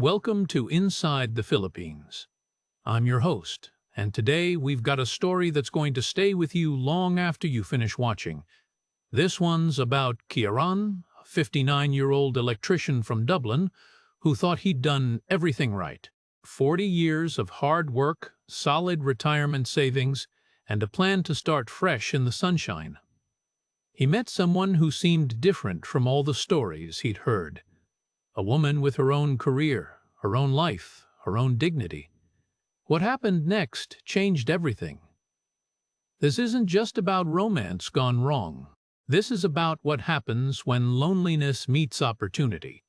Welcome to Inside the Philippines. I'm your host, and today we've got a story that's going to stay with you long after you finish watching. This one's about Kieran, a 59-year-old electrician from Dublin, who thought he'd done everything right. 40 years of hard work, solid retirement savings, and a plan to start fresh in the sunshine. He met someone who seemed different from all the stories he'd heard. A woman with her own career, her own life, her own dignity. What happened next changed everything. This isn't just about romance gone wrong. This is about what happens when loneliness meets opportunity.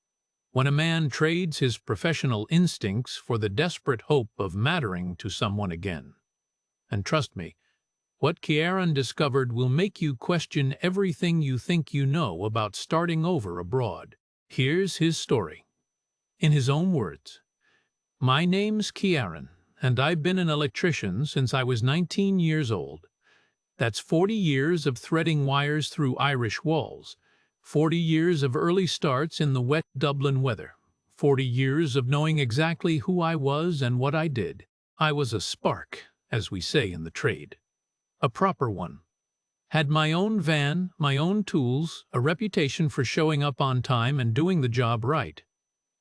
When a man trades his professional instincts for the desperate hope of mattering to someone again. And trust me, what Kieran discovered will make you question everything you think you know about starting over abroad. Here's his story. In his own words, "My name's Kieran, and I've been an electrician since I was 19 years old. That's 40 years of threading wires through Irish walls, 40 years of early starts in the wet Dublin weather, 40 years of knowing exactly who I was and what I did. I was a spark, as we say in the trade. A proper one. Had my own van, my own tools, a reputation for showing up on time and doing the job right.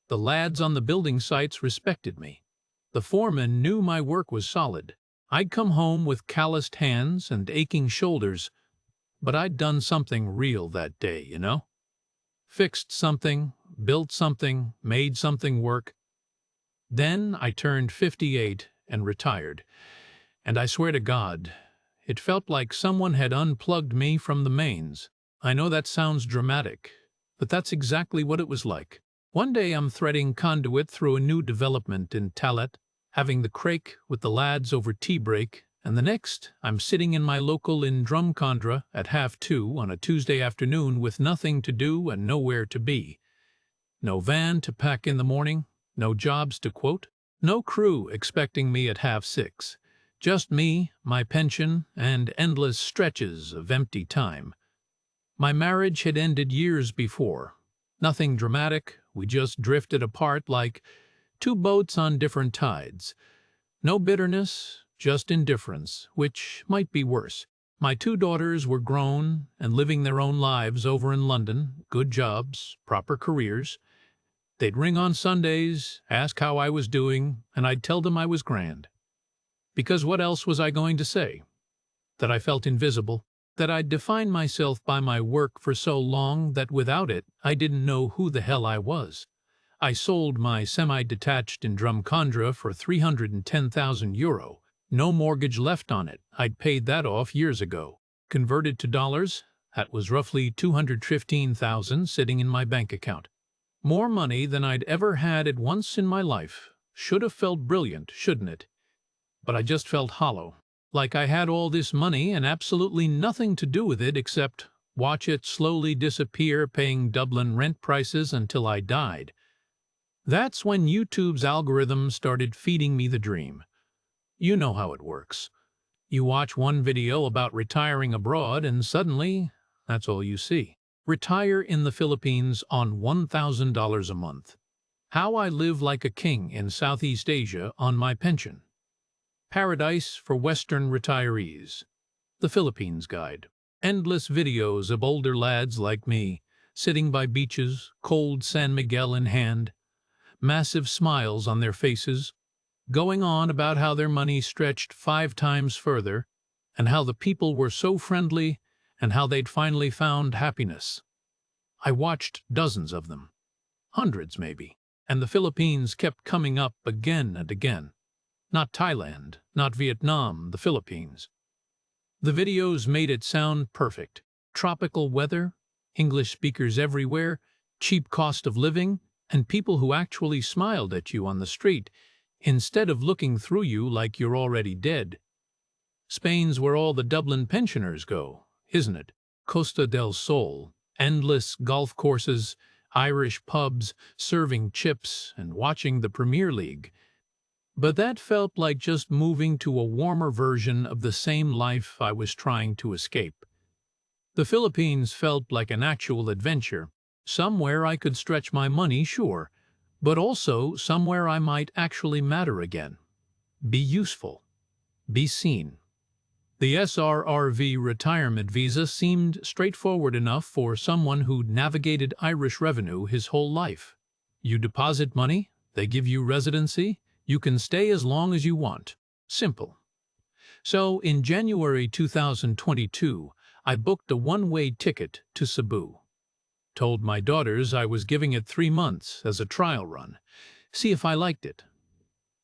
The lads on the building sites respected me. The foreman knew my work was solid. I'd come home with calloused hands and aching shoulders, but I'd done something real that day, you know? Fixed something, built something, made something work. Then I turned 58 and retired, and I swear to God, it felt like someone had unplugged me from the mains. I know that sounds dramatic, but that's exactly what it was like. One day I'm threading conduit through a new development in Talat, having the crake with the lads over tea break, and the next I'm sitting in my local in Drumcondra at 2:30 on a Tuesday afternoon with nothing to do and nowhere to be. No van to pack in the morning, no jobs to quote, no crew expecting me at 6:30. Just me, my pension, and endless stretches of empty time. My marriage had ended years before. Nothing dramatic, we just drifted apart like two boats on different tides. No bitterness, just indifference, which might be worse. My two daughters were grown and living their own lives over in London, good jobs, proper careers. They'd ring on Sundays, ask how I was doing, and I'd tell them I was grand. Because what else was I going to say? That I felt invisible, that I'd defined myself by my work for so long that without it I didn't know who the hell I was. I sold my semi-detached in Drumcondra for €310,000. No mortgage left on it. I'd paid that off years ago. Converted to dollars, that was roughly $215,000 sitting in my bank account. More money than I'd ever had at once in my life. Should have felt brilliant, shouldn't it? But I just felt hollow, like I had all this money and absolutely nothing to do with it except watch it slowly disappear paying Dublin rent prices until I died. That's when YouTube's algorithm started feeding me the dream. You know how it works. You watch one video about retiring abroad and suddenly, that's all you see. Retire in the Philippines on $1,000 a month. How I live like a king in Southeast Asia on my pension. Paradise for Western retirees. The Philippines Guide. Endless videos of older lads like me, sitting by beaches, cold San Miguel in hand, massive smiles on their faces, going on about how their money stretched 5 times further, and how the people were so friendly, and how they'd finally found happiness. I watched dozens of them, hundreds maybe, and the Philippines kept coming up again and again. Not Thailand, not Vietnam, the Philippines. The videos made it sound perfect. Tropical weather, English speakers everywhere, cheap cost of living, and people who actually smiled at you on the street, instead of looking through you like you're already dead. Spain's where all the Dublin pensioners go, isn't it? Costa del Sol, endless golf courses, Irish pubs, serving chips, and watching the Premier League. But that felt like just moving to a warmer version of the same life I was trying to escape. The Philippines felt like an actual adventure, somewhere I could stretch my money, sure, but also somewhere I might actually matter again, be useful, be seen. The SRRV retirement visa seemed straightforward enough for someone who'd navigated Irish revenue his whole life. You deposit money, they give you residency, you can stay as long as you want. Simple. So, in January 2022, I booked a one-way ticket to Cebu. Told my daughters I was giving it 3 months as a trial run. See if I liked it.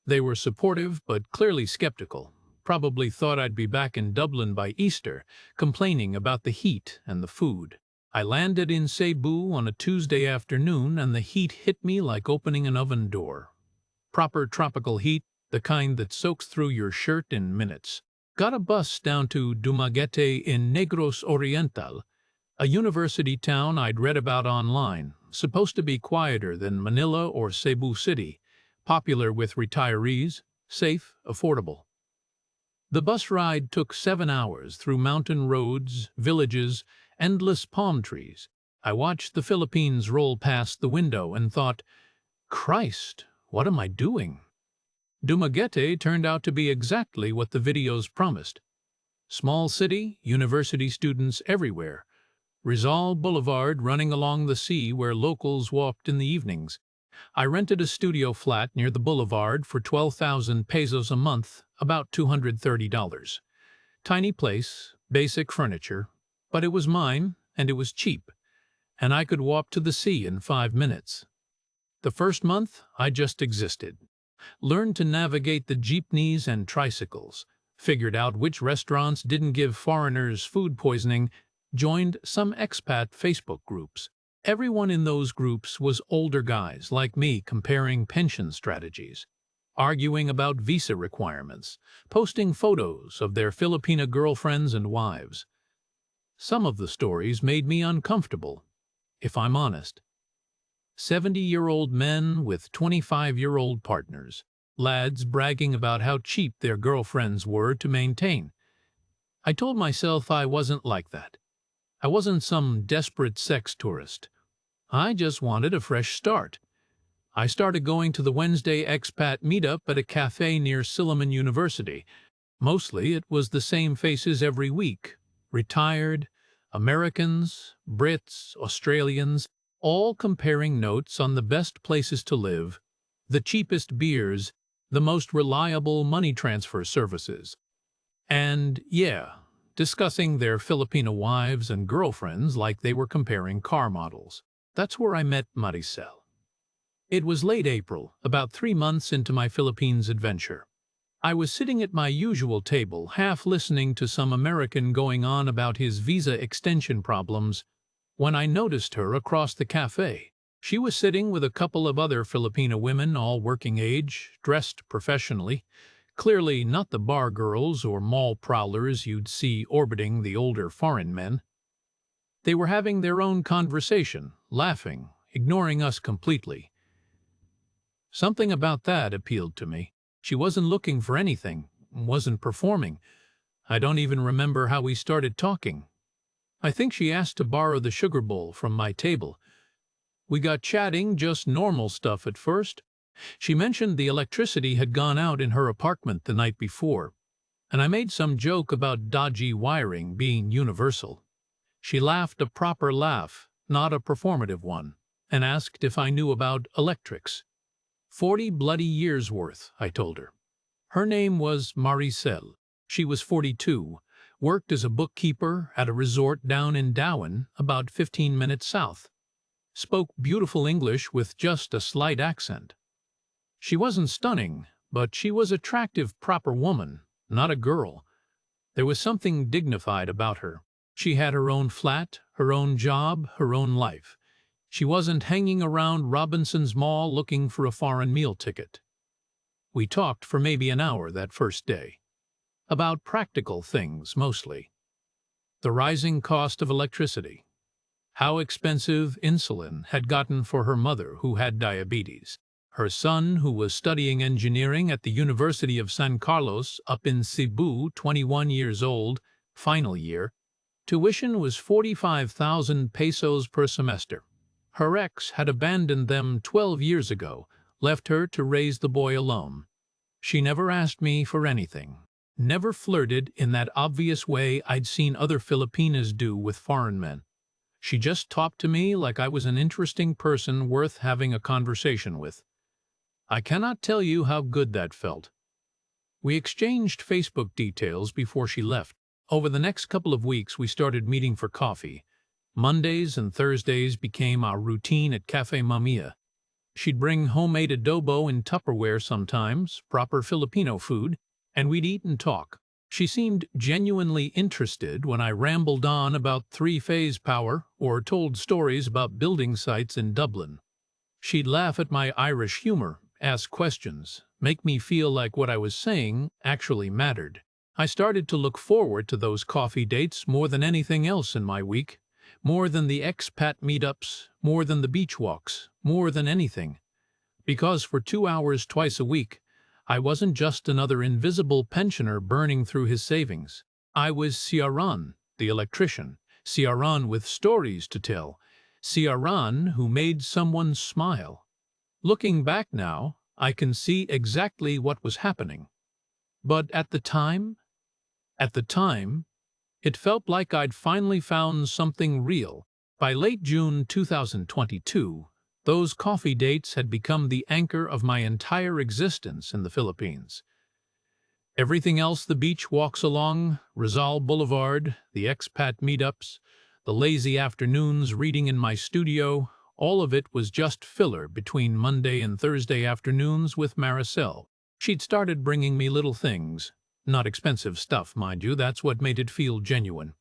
They were supportive but clearly skeptical. Probably thought I'd be back in Dublin by Easter, complaining about the heat and the food. I landed in Cebu on a Tuesday afternoon and the heat hit me like opening an oven door. Proper tropical heat, the kind that soaks through your shirt in minutes. Got a bus down to Dumaguete in Negros Oriental, a university town I'd read about online, supposed to be quieter than Manila or Cebu City, popular with retirees, safe, affordable. The bus ride took 7 hours through mountain roads, villages, endless palm trees. I watched the Philippines roll past the window and thought, Christ, what am I doing? Dumaguete turned out to be exactly what the videos promised. Small city, university students everywhere. Rizal Boulevard running along the sea where locals walked in the evenings. I rented a studio flat near the boulevard for 12,000 pesos a month, about $230. Tiny place, basic furniture, but it was mine and it was cheap, and I could walk to the sea in 5 minutes. The first month, I just existed. Learned to navigate the jeepneys and tricycles, figured out which restaurants didn't give foreigners food poisoning, joined some expat Facebook groups. Everyone in those groups was older guys like me comparing pension strategies, arguing about visa requirements, posting photos of their Filipina girlfriends and wives. Some of the stories made me uncomfortable, if I'm honest. 70-year-old men with 25-year-old partners, lads bragging about how cheap their girlfriends were to maintain. I told myself I wasn't like that. I wasn't some desperate sex tourist. I just wanted a fresh start. I started going to the Wednesday expat meetup at a cafe near Silliman University. Mostly it was the same faces every week. Retired, Americans, Brits, Australians, all comparing notes on the best places to live, the cheapest beers, the most reliable money transfer services. And, yeah, discussing their Filipino wives and girlfriends like they were comparing car models. That's where I met Marisel. It was late April, about 3 months into my Philippines adventure. I was sitting at my usual table, half listening to some American going on about his visa extension problems, when I noticed her across the cafe. She was sitting with a couple of other Filipina women, all working age, dressed professionally, clearly not the bar girls or mall prowlers you'd see orbiting the older foreign men. They were having their own conversation, laughing, ignoring us completely. Something about that appealed to me. She wasn't looking for anything, wasn't performing. I don't even remember how we started talking. I think she asked to borrow the sugar bowl from my table. We got chatting, just normal stuff at first. She mentioned the electricity had gone out in her apartment the night before, and I made some joke about dodgy wiring being universal. She laughed a proper laugh, not a performative one, and asked if I knew about electrics. 40 bloody years' worth, I told her. Her name was Marisel. She was 42, worked as a bookkeeper at a resort down in Dublin, about 15 minutes south. Spoke beautiful English with just a slight accent. She wasn't stunning, but she was attractive, proper woman, not a girl. There was something dignified about her. She had her own flat, her own job, her own life. She wasn't hanging around Robinson's Mall looking for a foreign meal ticket. We talked for maybe an hour that first day. About practical things, mostly. The rising cost of electricity. How expensive insulin had gotten for her mother, who had diabetes. Her son, who was studying engineering at the University of San Carlos up in Cebu, 21 years old, final year. Tuition was 45,000 pesos per semester. Her ex had abandoned them 12 years ago, left her to raise the boy alone. She never asked me for anything. Never flirted in that obvious way I'd seen other Filipinas do with foreign men. She just talked to me like I was an interesting person worth having a conversation with. I cannot tell you how good that felt. We exchanged Facebook details before she left. Over the next couple of weeks, we started meeting for coffee. Mondays and Thursdays became our routine at Cafe Mamia. She'd bring homemade adobo in Tupperware sometimes, proper Filipino food, and we'd eat and talk. She seemed genuinely interested when I rambled on about three-phase power or told stories about building sites in Dublin. She'd laugh at my Irish humor, ask questions, make me feel like what I was saying actually mattered. I started to look forward to those coffee dates more than anything else in my week, more than the expat meetups, more than the beach walks, more than anything. Because for 2 hours twice a week, I wasn't just another invisible pensioner burning through his savings. I was Ciaran, the electrician, Ciaran with stories to tell, Ciaran who made someone smile. Looking back now, I can see exactly what was happening. But at the time, it felt like I'd finally found something real. By late June 2022, those coffee dates had become the anchor of my entire existence in the Philippines. Everything else, the beach walks along Rizal Boulevard, the expat meetups, the lazy afternoons reading in my studio, all of it was just filler between Monday and Thursday afternoons with Marisel. She'd started bringing me little things. Not expensive stuff, mind you, that's what made it feel genuine.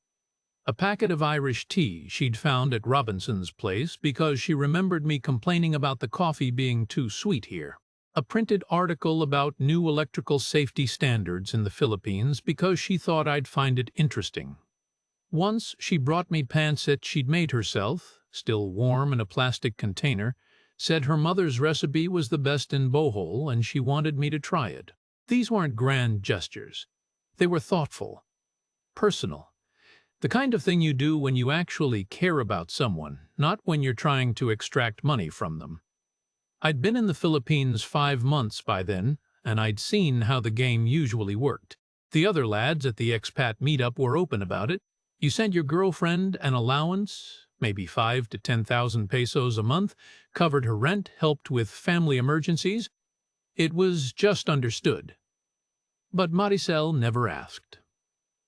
A packet of Irish tea she'd found at Robinson's place because she remembered me complaining about the coffee being too sweet here. A printed article about new electrical safety standards in the Philippines because she thought I'd find it interesting. Once she brought me pancit she'd made herself, still warm in a plastic container, said her mother's recipe was the best in Bohol and she wanted me to try it. These weren't grand gestures. They were thoughtful, personal. The kind of thing you do when you actually care about someone, not when you're trying to extract money from them. I'd been in the Philippines 5 months by then, and I'd seen how the game usually worked. The other lads at the expat meetup were open about it. You sent your girlfriend an allowance, maybe 5 to 10,000 pesos a month, covered her rent, helped with family emergencies. It was just understood. But Marisel never asked.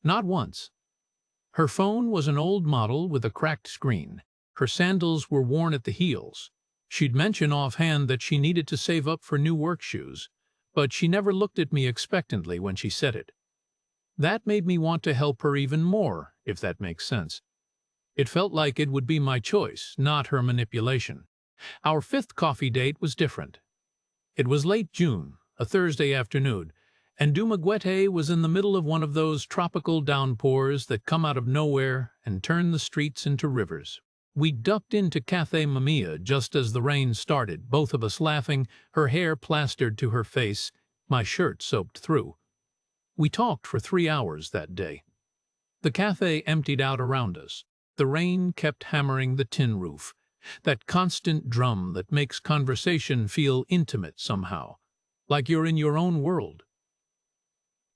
Not once. Her phone was an old model with a cracked screen. Her sandals were worn at the heels. She'd mention offhand that she needed to save up for new work shoes, but she never looked at me expectantly when she said it. That made me want to help her even more, if that makes sense. It felt like it would be my choice, not her manipulation. Our 5th coffee date was different. It was late June, a Thursday afternoon, and Dumaguete was in the middle of one of those tropical downpours that come out of nowhere and turn the streets into rivers. We ducked into Cafe Mamia just as the rain started, both of us laughing, her hair plastered to her face, my shirt soaked through. We talked for 3 hours that day. The cafe emptied out around us. The rain kept hammering the tin roof, that constant drum that makes conversation feel intimate somehow, like you're in your own world.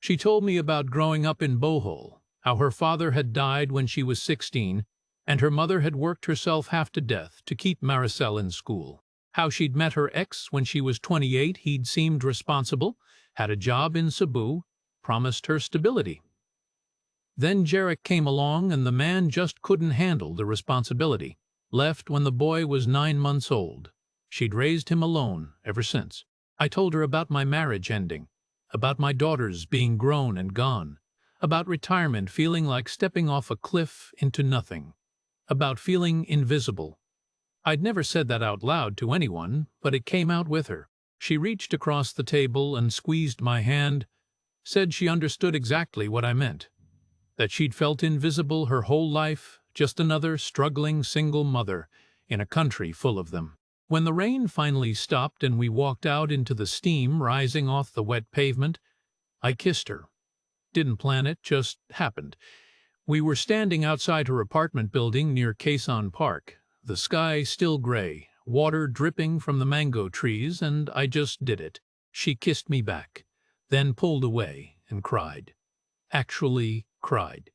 She told me about growing up in Bohol, how her father had died when she was 16, and her mother had worked herself half to death to keep Marisel in school. How she'd met her ex when she was 28, he'd seemed responsible, had a job in Cebu, promised her stability. Then Jarek came along and the man just couldn't handle the responsibility. Left when the boy was 9 months old. She'd raised him alone ever since. I told her about my marriage ending, about my daughters being grown and gone, about retirement feeling like stepping off a cliff into nothing, about feeling invisible. I'd never said that out loud to anyone, but it came out with her. She reached across the table and squeezed my hand, said she understood exactly what I meant, that she'd felt invisible her whole life, just another struggling single mother in a country full of them. When the rain finally stopped and we walked out into the steam rising off the wet pavement, I kissed her. Didn't plan it, just happened. We were standing outside her apartment building near Quezon Park. the sky still gray, water dripping from the mango trees, and I just did it. She kissed me back, then pulled away and cried. Actually cried.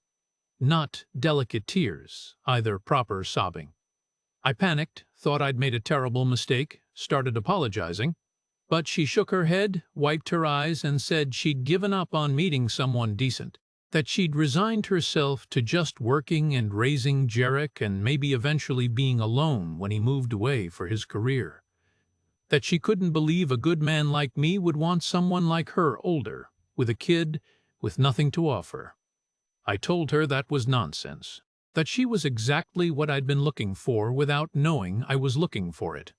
Not delicate tears, either proper sobbing. I panicked, thought I'd made a terrible mistake, started apologizing, but she shook her head, wiped her eyes, and said she'd given up on meeting someone decent, that she'd resigned herself to just working and raising Jarek and maybe eventually being alone when he moved away for his career, that she couldn't believe a good man like me would want someone like her older, with a kid, with nothing to offer. I told her that was nonsense, that she was exactly what I'd been looking for without knowing I was looking for it.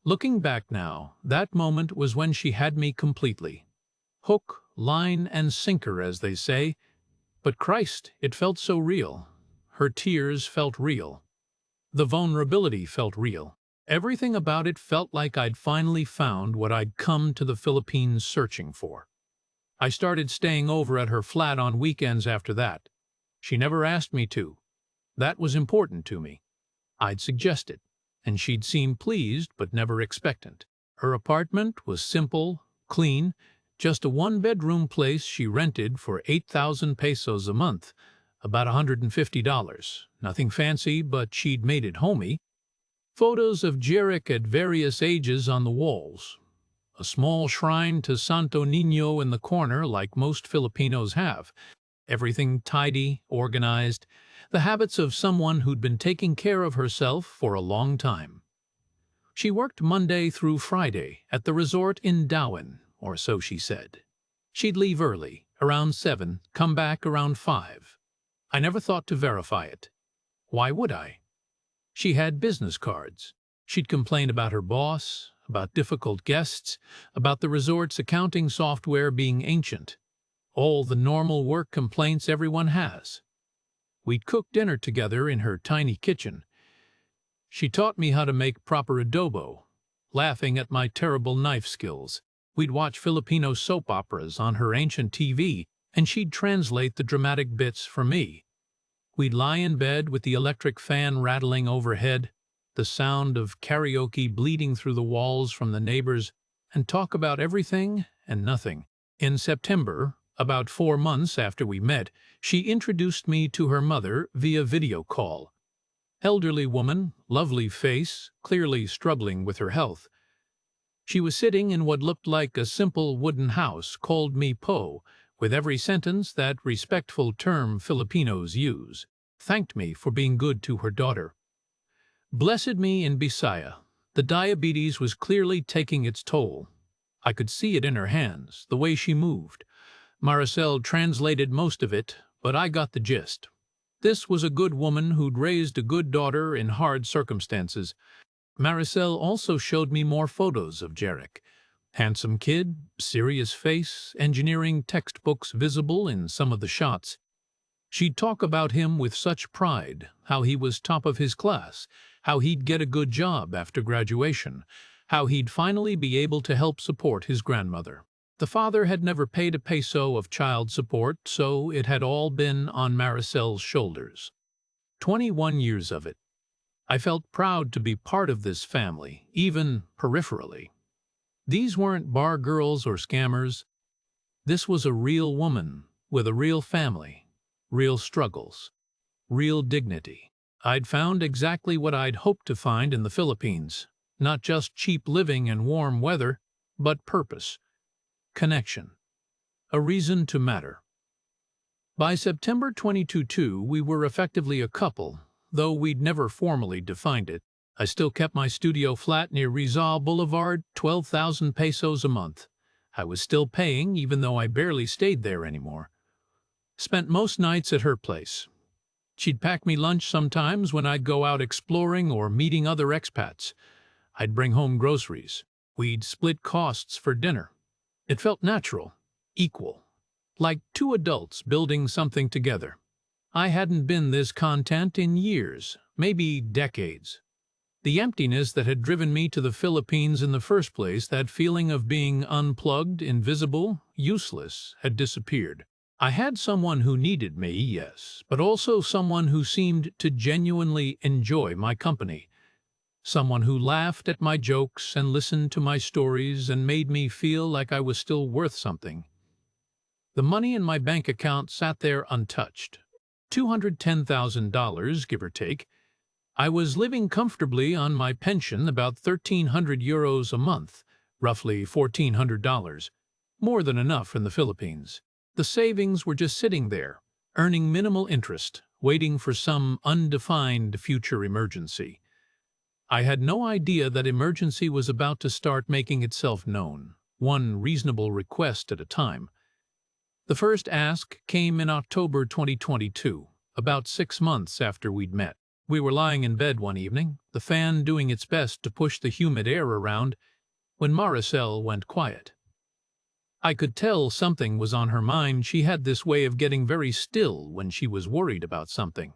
Looking back now, that moment was when she had me completely. Hook, line, and sinker, as they say. But Christ, it felt so real. Her tears felt real. The vulnerability felt real. Everything about it felt like I'd finally found what I'd come to the Philippines searching for. I started staying over at her flat on weekends after that. She never asked me to. That was important to me. I'd suggest it, and she'd seem pleased but never expectant. Her apartment was simple, clean, just a one-bedroom place she rented for 8,000 pesos a month, about $150. Nothing fancy, but she'd made it homey. Photos of Jarek at various ages on the walls. A small shrine to Santo Niño in the corner like most Filipinos have. Everything tidy, organized, the habits of someone who'd been taking care of herself for a long time. She worked Monday through Friday at the resort in Dublin, or so she said. She'd leave early, around 7, come back around 5. I never thought to verify it. Why would I? She had business cards. She'd complain about her boss, about difficult guests, about the resort's accounting software being ancient. All the normal work complaints everyone has. We'd cook dinner together in her tiny kitchen. She taught me how to make proper adobo, laughing at my terrible knife skills. We'd watch Filipino soap operas on her ancient TV, and she'd translate the dramatic bits for me. We'd lie in bed with the electric fan rattling overhead, the sound of karaoke bleeding through the walls from the neighbors, and talk about everything and nothing. In September, about 4 months after we met, she introduced me to her mother via video call. Elderly woman, lovely face, clearly struggling with her health. She was sitting in what looked like a simple wooden house, called me po, with every sentence that respectful term Filipinos use, thanked me for being good to her daughter. Blessed me in Bisaya. The diabetes was clearly taking its toll. I could see it in her hands, the way she moved. Marisel translated most of it, but I got the gist. This was a good woman who'd raised a good daughter in hard circumstances. Marisel also showed me more photos of Jarek. Handsome kid, serious face, engineering textbooks visible in some of the shots. She'd talk about him with such pride, how he was top of his class, how he'd get a good job after graduation, how he'd finally be able to help support his grandmother. The father had never paid a peso of child support, so it had all been on Marisel's shoulders. 21 years of it. I felt proud to be part of this family, even peripherally. These weren't bar girls or scammers. This was a real woman with a real family, real struggles, real dignity. I'd found exactly what I'd hoped to find in the Philippines. Not just cheap living and warm weather, but purpose, connection, a reason to matter. By September 2022, we were effectively a couple, though we'd never formally defined it. I still kept my studio flat near Rizal Boulevard, 12,000 pesos a month. I was still paying, even though I barely stayed there anymore. Spent most nights at her place. She'd pack me lunch sometimes when I'd go out exploring or meeting other expats. I'd bring home groceries. We'd split costs for dinner. It felt natural, equal, like two adults building something together. I hadn't been this content in years, maybe decades. The emptiness that had driven me to the Philippines in the first place, that feeling of being unplugged, invisible, useless, had disappeared. I had someone who needed me, yes, but also someone who seemed to genuinely enjoy my company. Someone who laughed at my jokes and listened to my stories and made me feel like I was still worth something. The money in my bank account sat there untouched. $210,000, give or take. I was living comfortably on my pension, about 1,300 euros a month, roughly $1,400, more than enough in the Philippines. The savings were just sitting there, earning minimal interest, waiting for some undefined future emergency. I had no idea that emergency was about to start making itself known, one reasonable request at a time. The first ask came in October 2022, about 6 months after we'd met. We were lying in bed one evening, the fan doing its best to push the humid air around, when Marisel went quiet. I could tell something was on her mind. She had this way of getting very still when she was worried about something.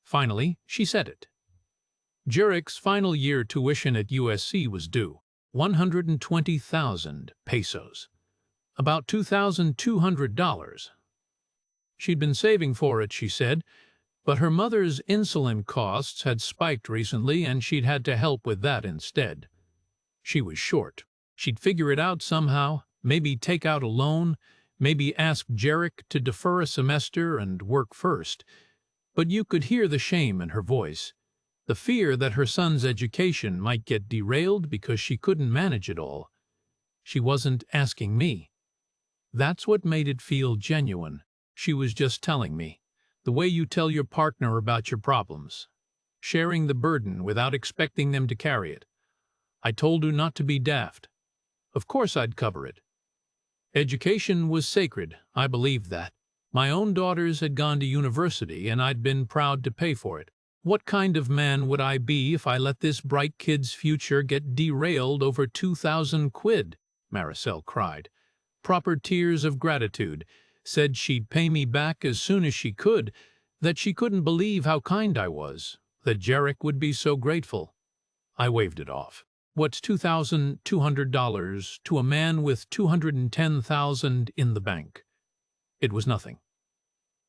Finally, she said it. Jurek's final year tuition at USC was due, 120,000 pesos, about $2,200. She'd been saving for it, she said, but her mother's insulin costs had spiked recently and she'd had to help with that instead. She was short. She'd figure it out somehow, maybe take out a loan, maybe ask Jurek to defer a semester and work first. But you could hear the shame in her voice, the fear that her son's education might get derailed because she couldn't manage it all. She wasn't asking me. That's what made it feel genuine. She was just telling me, the way you tell your partner about your problems, sharing the burden without expecting them to carry it. I told her not to be daft. Of course I'd cover it. Education was sacred, I believed that. My own daughters had gone to university and I'd been proud to pay for it. What kind of man would I be if I let this bright kid's future get derailed over 2,000 quid? Marisel cried. Proper tears of gratitude, said she'd pay me back as soon as she could, that she couldn't believe how kind I was, that Jurek would be so grateful. I waved it off. What's $2,200 to a man with 210,000 in the bank? It was nothing.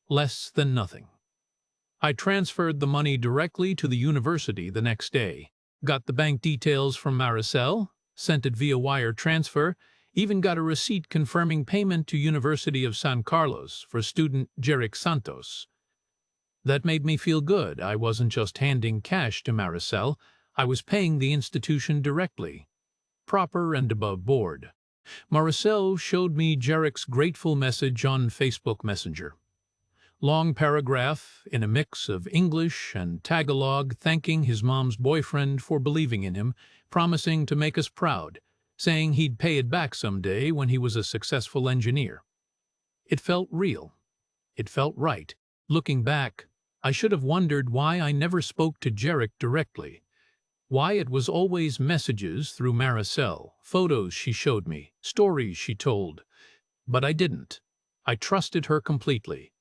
Less than nothing. I transferred the money directly to the university the next day, got the bank details from Marisel, sent it via wire transfer, even got a receipt confirming payment to University of San Carlos for student Jurek Santos. That made me feel good. I wasn't just handing cash to Marisel, I was paying the institution directly, proper and above board. Marisel showed me Jurek's grateful message on Facebook Messenger. Long paragraph in a mix of English and Tagalog thanking his mom's boyfriend for believing in him, promising to make us proud, saying he'd pay it back someday when he was a successful engineer. It felt real. It felt right. Looking back, I should have wondered why I never spoke to Jurek directly, why it was always messages through Marisel, photos she showed me, stories she told. But I didn't. I trusted her completely.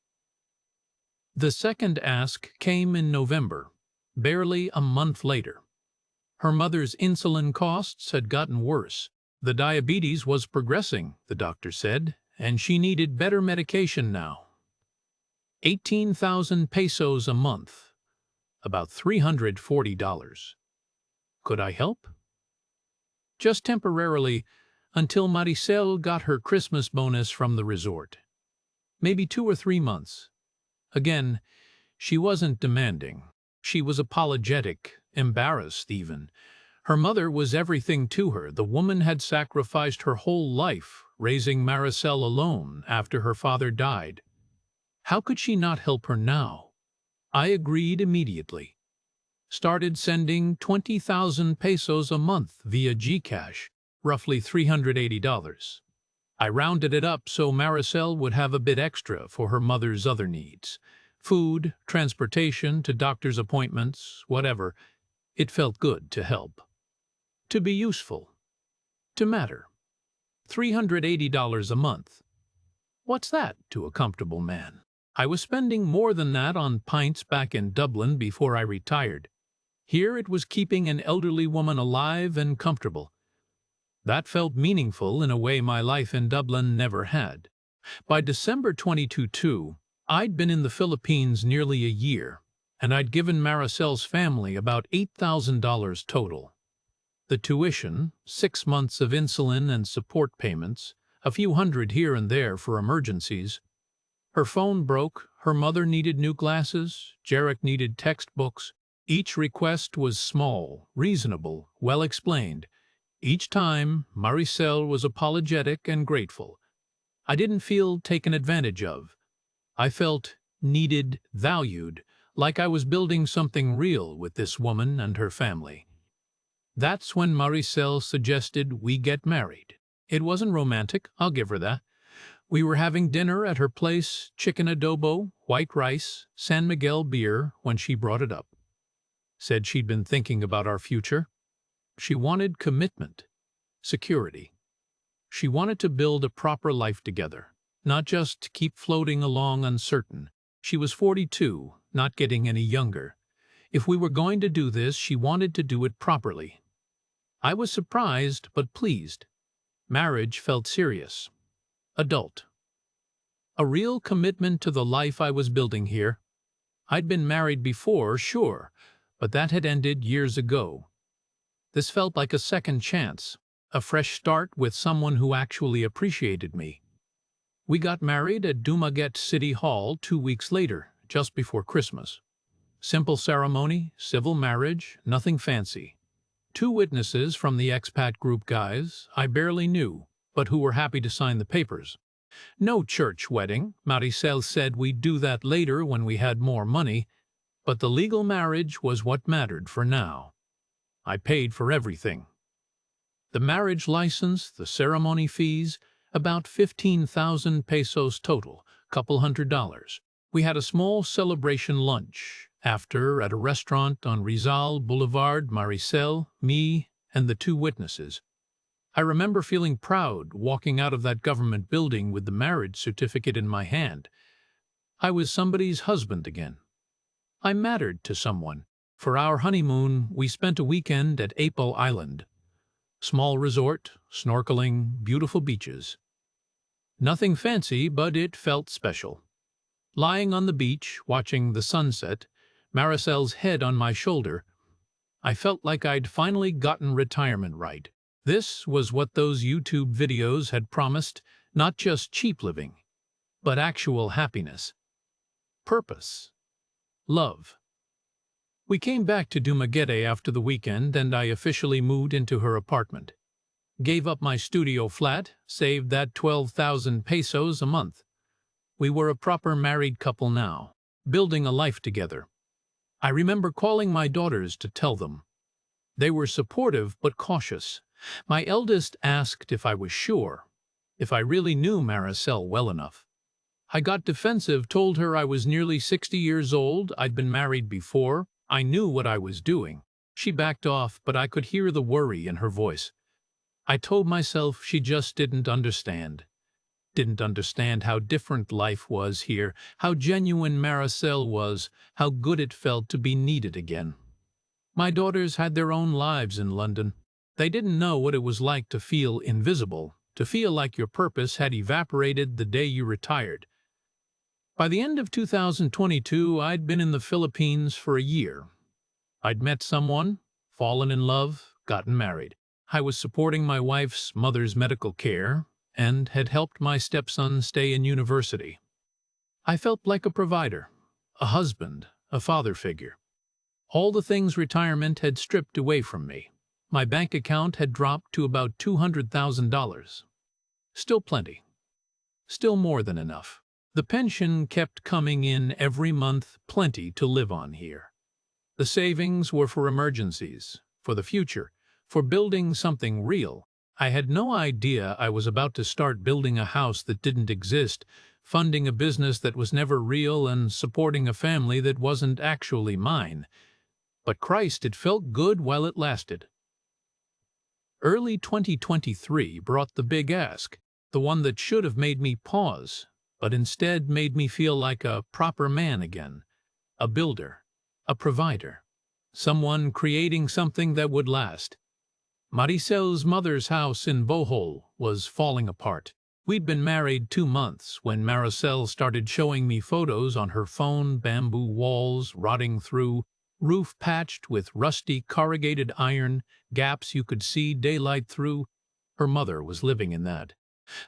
The second ask came in November, barely a month later. Her mother's insulin costs had gotten worse. The diabetes was progressing, the doctor said, and she needed better medication now. 18,000 pesos a month, about $340. Could I help? Just temporarily, until Marisel got her Christmas bonus from the resort. Maybe 2 or 3 months. Again, she wasn't demanding. She was apologetic, embarrassed even. Her mother was everything to her. The woman had sacrificed her whole life, raising Marisel alone after her father died. How could she not help her now? I agreed immediately. Started sending 20,000 pesos a month via GCash, roughly $380. I rounded it up so Marisel would have a bit extra for her mother's other needs. Food, transportation to doctor's appointments, whatever. It felt good to help. To be useful. To matter. $380 a month. What's that to a comfortable man? I was spending more than that on pints back in Dublin before I retired. Here it was keeping an elderly woman alive and comfortable. That felt meaningful in a way my life in Dublin never had. By December 2022, I'd been in the Philippines nearly a year, and I'd given Marisel's family about $8,000 total. The tuition, 6 months of insulin and support payments, a few hundred here and there for emergencies. Her phone broke, her mother needed new glasses, Jarek needed textbooks. Each request was small, reasonable, well explained. Each time, Marisel was apologetic and grateful. I didn't feel taken advantage of. I felt needed, valued, like I was building something real with this woman and her family. That's when Marisel suggested we get married. It wasn't romantic, I'll give her that. We were having dinner at her place, chicken adobo, white rice, San Miguel beer, when she brought it up. Said she'd been thinking about our future. She wanted commitment, security. She wanted to build a proper life together, not just keep floating along uncertain. She was 42, not getting any younger. If we were going to do this, she wanted to do it properly. I was surprised but pleased. Marriage felt serious, adult. A real commitment to the life I was building here. I'd been married before, sure, but that had ended years ago. This felt like a second chance, a fresh start with someone who actually appreciated me. We got married at Dumaguete City Hall 2 weeks later, just before Christmas. Simple ceremony, civil marriage, nothing fancy. 2 witnesses from the expat group guys I barely knew, but who were happy to sign the papers. No church wedding. Marisel said we'd do that later when we had more money, but the legal marriage was what mattered for now. I paid for everything. The marriage license, the ceremony fees, about 15,000 pesos total, couple $100. We had a small celebration lunch. After, at a restaurant on Rizal Boulevard, Marisel, me, and the 2 witnesses. I remember feeling proud walking out of that government building with the marriage certificate in my hand. I was somebody's husband again. I mattered to someone. For our honeymoon, we spent a weekend at Apple Island. Small resort, snorkeling, beautiful beaches. Nothing fancy, but it felt special. Lying on the beach, watching the sunset, Marisel's head on my shoulder, I felt like I'd finally gotten retirement right. This was what those YouTube videos had promised, not just cheap living, but actual happiness, purpose, love. We came back to Dumaguete after the weekend and I officially moved into her apartment. Gave up my studio flat, saved that 12,000 pesos a month. We were a proper married couple now, building a life together. I remember calling my daughters to tell them. They were supportive but cautious. My eldest asked if I was sure, if I really knew Marisel well enough. I got defensive, told her I was nearly 60 years old, I'd been married before, I knew what I was doing. She backed off, but I could hear the worry in her voice. I told myself she just didn't understand. Didn't understand how different life was here, how genuine Marisel was, how good it felt to be needed again. My daughters had their own lives in London. They didn't know what it was like to feel invisible, to feel like your purpose had evaporated the day you retired. By the end of 2022, I'd been in the Philippines for a year. I'd met someone, fallen in love, gotten married. I was supporting my wife's mother's medical care, and had helped my stepson stay in university. I felt like a provider, a husband, a father figure. All the things retirement had stripped away from me. My bank account had dropped to about $200,000. Still plenty. Still more than enough. The pension kept coming in every month, plenty to live on here. The savings were for emergencies, for the future, for building something real. I had no idea I was about to start building a house that didn't exist, funding a business that was never real, and supporting a family that wasn't actually mine. But Christ, it felt good while it lasted. Early 2023 brought the big ask, the one that should have made me pause, but instead made me feel like a proper man again, a builder, a provider, someone creating something that would last. Marisel's mother's house in Bohol was falling apart. We'd been married 2 months when Marisel started showing me photos on her phone, bamboo walls rotting through, roof patched with rusty corrugated iron, gaps you could see daylight through. Her mother was living in that.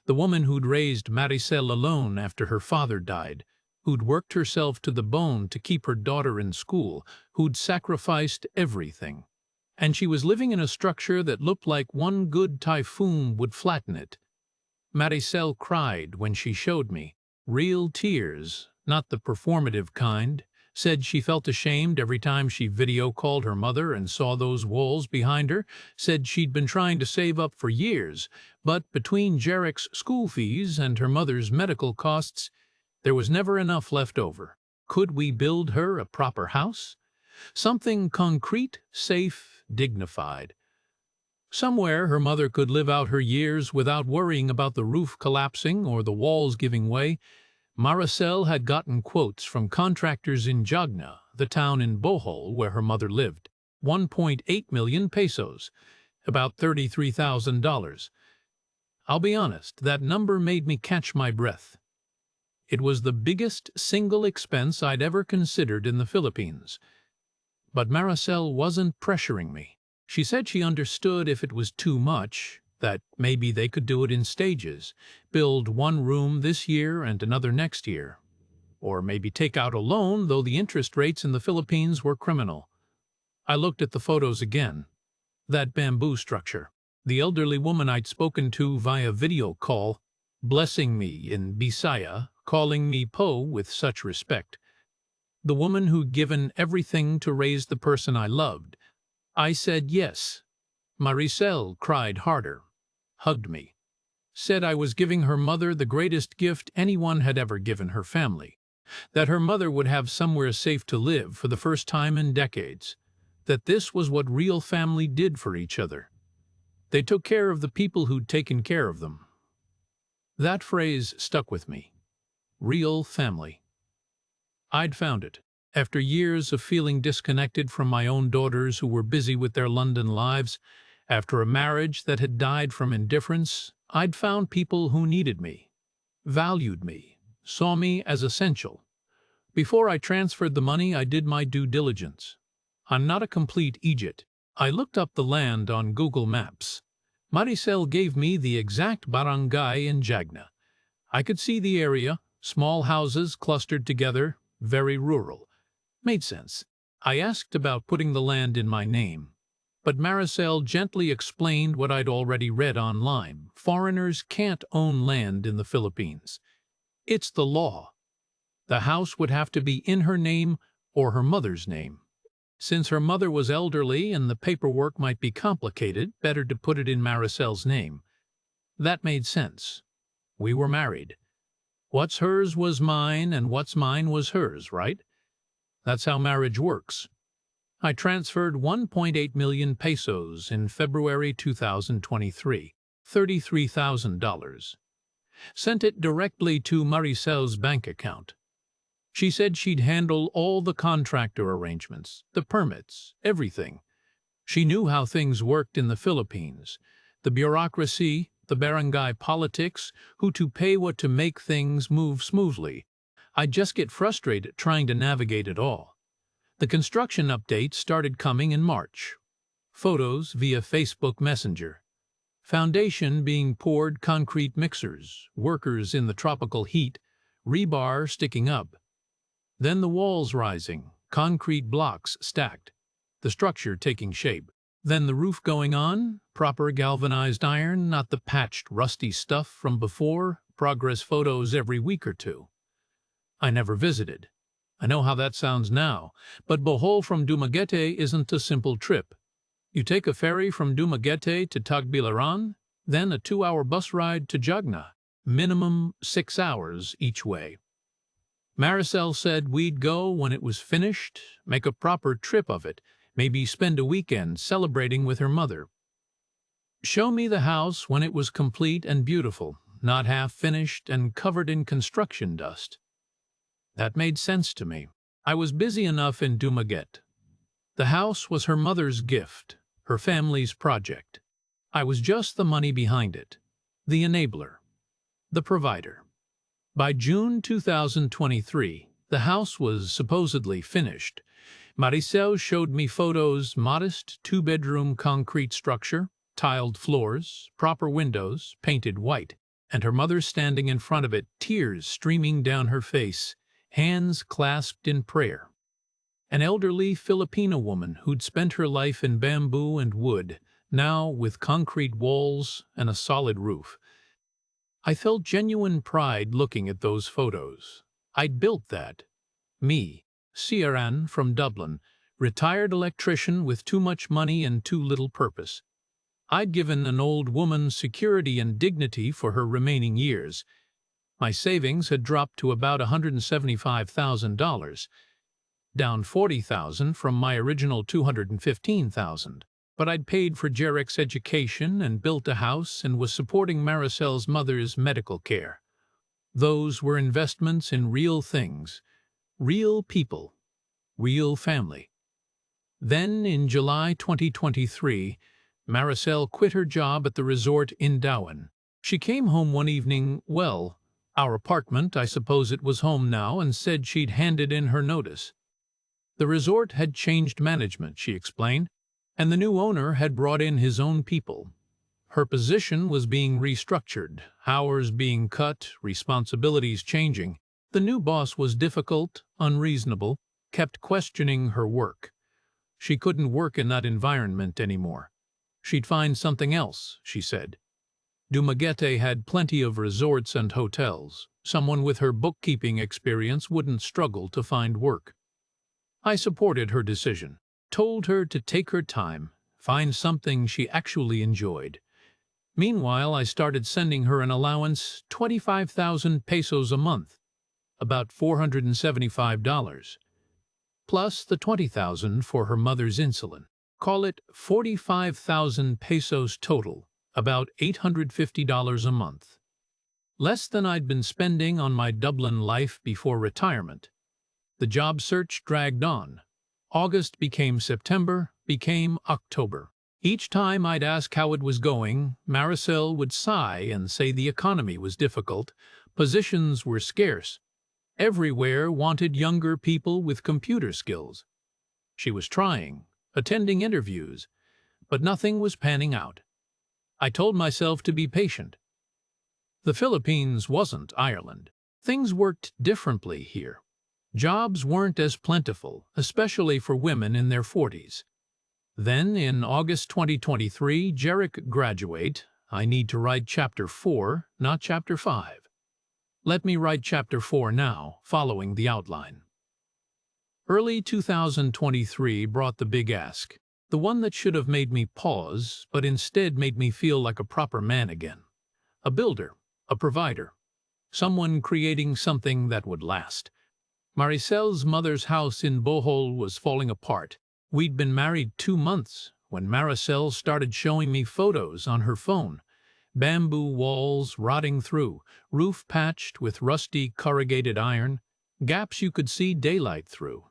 The woman who'd raised Marisel alone after her father died, who'd worked herself to the bone to keep her daughter in school, who'd sacrificed everything. And she was living in a structure that looked like one good typhoon would flatten it. Marisel cried when she showed me. Real tears, not the performative kind. Said she felt ashamed every time she video called her mother and saw those walls behind her. Said she'd been trying to save up for years, but between Jarek's school fees and her mother's medical costs, there was never enough left over. Could we build her a proper house? Something concrete, safe, dignified. Somewhere her mother could live out her years without worrying about the roof collapsing or the walls giving way. Marisel had gotten quotes from contractors in Jagna, the town in Bohol where her mother lived. 1.8 million pesos, about $33,000. I'll be honest, that number made me catch my breath. It was the biggest single expense I'd ever considered in the Philippines. But Marisel wasn't pressuring me. She said she understood if it was too much, that maybe they could do it in stages, build one room this year and another next year. Or maybe take out a loan, though the interest rates in the Philippines were criminal. I looked at the photos again. That bamboo structure. The elderly woman I'd spoken to via video call, blessing me in Bisaya, calling me Po with such respect. The woman who'd given everything to raise the person I loved. I said yes. Marisel cried harder, hugged me, said I was giving her mother the greatest gift anyone had ever given her family, that her mother would have somewhere safe to live for the first time in decades, that this was what real family did for each other. They took care of the people who'd taken care of them. That phrase stuck with me. Real family. I'd found it. After years of feeling disconnected from my own daughters who were busy with their London lives, after a marriage that had died from indifference, I'd found people who needed me, valued me, saw me as essential. Before I transferred the money, I did my due diligence. I'm not a complete idiot. I looked up the land on Google Maps. Marisel gave me the exact barangay in Jagna. I could see the area, small houses clustered together, very rural. Made sense. I asked about putting the land in my name, but Marisel gently explained what I'd already read online. Foreigners can't own land in the Philippines. It's the law. The house would have to be in her name or her mother's name. Since her mother was elderly and the paperwork might be complicated, better to put it in Marisel's name. That made sense. We were married. What's hers was mine, and what's mine was hers, right? That's how marriage works. I transferred 1.8 million pesos in February 2023, $33,000. Sent it directly to Marisel's bank account. She said she'd handle all the contractor arrangements, the permits, everything. She knew how things worked in the Philippines, the bureaucracy, the barangay politics, who to pay what to make things move smoothly. I'd just get frustrated trying to navigate it all. The construction updates started coming in March. Photos via Facebook Messenger. Foundation being poured, concrete mixers, workers in the tropical heat, rebar sticking up. Then the walls rising, concrete blocks stacked, the structure taking shape. Then the roof going on, proper galvanized iron, not the patched, rusty stuff from before, progress photos every week or two. I never visited. I know how that sounds now, but Bohol from Dumaguete isn't a simple trip. You take a ferry from Dumaguete to Tagbilaran, then a 2-hour bus ride to Jagna, minimum 6 hours each way. Marisel said we'd go when it was finished, make a proper trip of it, maybe spend a weekend celebrating with her mother. Show me the house when it was complete and beautiful, not half-finished and covered in construction dust. That made sense to me. I was busy enough in Dumaguete. The house was her mother's gift, her family's project. I was just the money behind it, the enabler. The provider. By June 2023, the house was supposedly finished. Marisel showed me photos, modest two-bedroom concrete structure, tiled floors, proper windows, painted white, and her mother standing in front of it, tears streaming down her face, hands clasped in prayer. An elderly Filipina woman who'd spent her life in bamboo and wood, now with concrete walls and a solid roof. I felt genuine pride looking at those photos. I'd built that. Me, Ciaran from Dublin, retired electrician with too much money and too little purpose. I'd given an old woman security and dignity for her remaining years. My savings had dropped to about $175,000, down $40,000 from my original $215,000. But I'd paid for Jarek's education and built a house and was supporting Marisel's mother's medical care. Those were investments in real things, real people, real family. Then, in July 2023, Marisel quit her job at the resort in Dublin. She came home one evening, well, our apartment, I suppose it was home now, and said she'd handed in her notice. The resort had changed management, she explained, and the new owner had brought in his own people. Her position was being restructured, hours being cut, responsibilities changing. The new boss was difficult, unreasonable, kept questioning her work. She couldn't work in that environment anymore. She'd find something else, she said. Dumaguete had plenty of resorts and hotels. Someone with her bookkeeping experience wouldn't struggle to find work. I supported her decision, told her to take her time, find something she actually enjoyed. Meanwhile, I started sending her an allowance, 25,000 pesos a month, about $475, plus the 20,000 for her mother's insulin. Call it 45,000 pesos total, about $850 a month. Less than I'd been spending on my Dublin life before retirement. The job search dragged on. August became September, became October. Each time I'd ask how it was going, Marisel would sigh and say the economy was difficult, positions were scarce. Everywhere wanted younger people with computer skills. She was trying, attending interviews, but nothing was panning out. I told myself to be patient. The Philippines wasn't Ireland. Things worked differently here. Jobs weren't as plentiful, especially for women in their 40s. Then, in August 2023, Jarek graduate. I need to write Chapter 4, not Chapter 5. Let me write Chapter 4 now, following the outline. Early 2023 brought the big ask, the one that should have made me pause, but instead made me feel like a proper man again. A builder, a provider, someone creating something that would last. Marisel's mother's house in Bohol was falling apart. We'd been married 2 months when Marisel started showing me photos on her phone. Bamboo walls rotting through, roof patched with rusty corrugated iron, gaps you could see daylight through.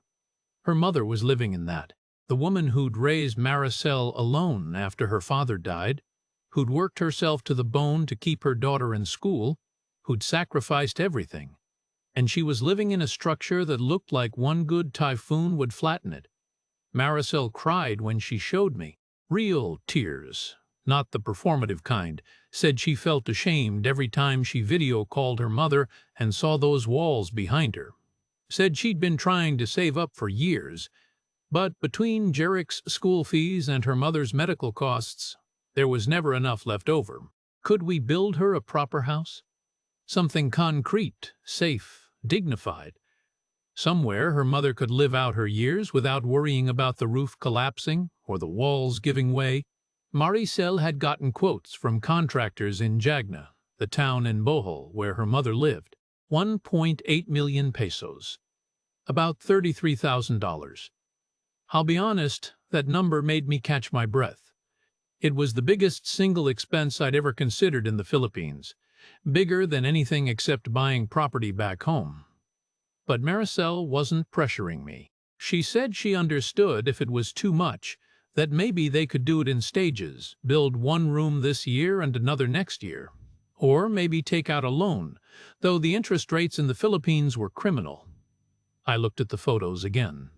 Her mother was living in that. The woman who'd raised Marisel alone after her father died, who'd worked herself to the bone to keep her daughter in school, who'd sacrificed everything. And she was living in a structure that looked like one good typhoon would flatten it. Marisel cried when she showed me. Real tears, not the performative kind. Said she felt ashamed every time she video called her mother and saw those walls behind her. Said she'd been trying to save up for years, but between Jarek's school fees and her mother's medical costs, there was never enough left over. Could we build her a proper house? Something concrete, safe, dignified. Somewhere her mother could live out her years without worrying about the roof collapsing or the walls giving way. Marisel had gotten quotes from contractors in Jagna, the town in Bohol where her mother lived. 1.8 million pesos, about $33,000. I'll be honest, that number made me catch my breath. It was the biggest single expense I'd ever considered in the Philippines, bigger than anything except buying property back home. But Marisel wasn't pressuring me. She said she understood if it was too much, that maybe they could do it in stages, build one room this year and another next year. or maybe take out a loan, though the interest rates in the Philippines were criminal. I looked at the photos again.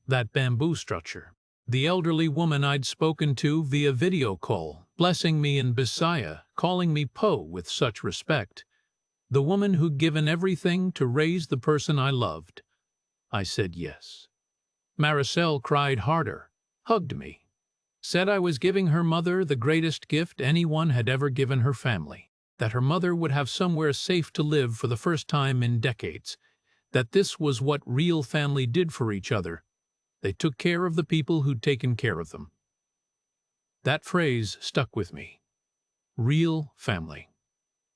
That bamboo structure. The elderly woman I'd spoken to via video call, blessing me in Bisaya, calling me Po with such respect. The woman who'd given everything to raise the person I loved. I said yes. Marisel cried harder, hugged me, said I was giving her mother the greatest gift anyone had ever given her family, that her mother would have somewhere safe to live for the first time in decades, that this was what real family did for each other. They took care of the people who'd taken care of them. That phrase stuck with me. Real family.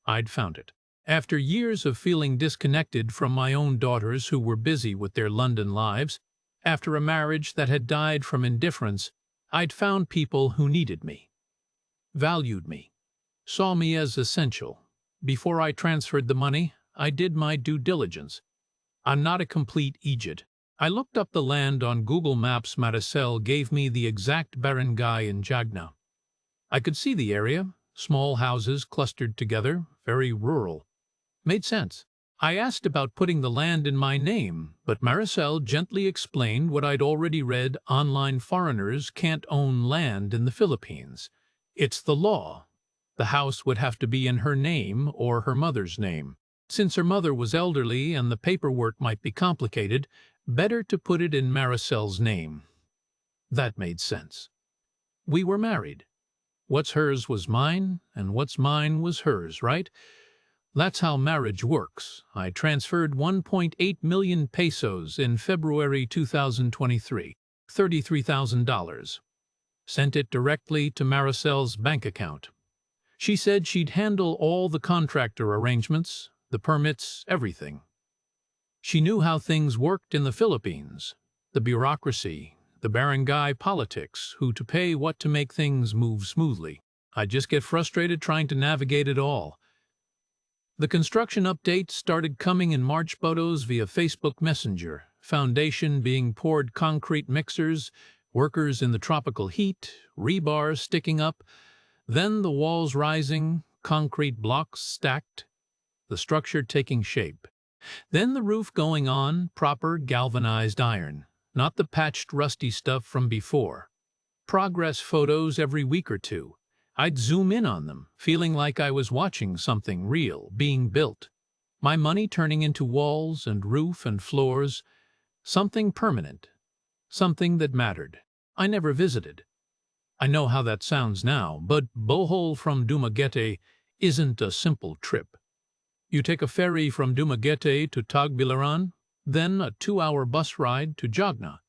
I'd found it. After years of feeling disconnected from my own daughters who were busy with their London lives, after a marriage that had died from indifference, I'd found people who needed me, valued me, saw me as essential. Before I transferred the money, I did my due diligence. I'm not a complete idiot. I looked up the land on Google Maps. Marisel gave me the exact barangay in Jagna. I could see the area, small houses clustered together, very rural. Made sense. I asked about putting the land in my name, but Marisel gently explained what I'd already read online: foreigners can't own land in the Philippines. It's the law. The house would have to be in her name or her mother's name. Since her mother was elderly and the paperwork might be complicated, better to put it in Marisel's name. That made sense. We were married. What's hers was mine, and what's mine was hers, right? That's how marriage works. I transferred 1.8 million pesos in February 2023, $33,000. Sent it directly to Marisel's bank account. She said she'd handle all the contractor arrangements, the permits, everything. She knew how things worked in the Philippines, the bureaucracy, the barangay politics, who to pay, what to make things move smoothly. I'd just get frustrated trying to navigate it all. The construction updates started coming in March: photos via Facebook Messenger, foundation being poured, concrete mixers, workers in the tropical heat, rebar sticking up, then the walls rising, concrete blocks stacked, the structure taking shape. Then the roof going on, proper galvanized iron, not the patched rusty stuff from before. Progress photos every week or two. I'd zoom in on them, feeling like I was watching something real being built. My money turning into walls and roof and floors, something permanent, something that mattered. I never visited. I know how that sounds now, but Bohol from Dumaguete isn't a simple trip. You take a ferry from Dumaguete to Tagbilaran, then a 2-hour bus ride to Jagna,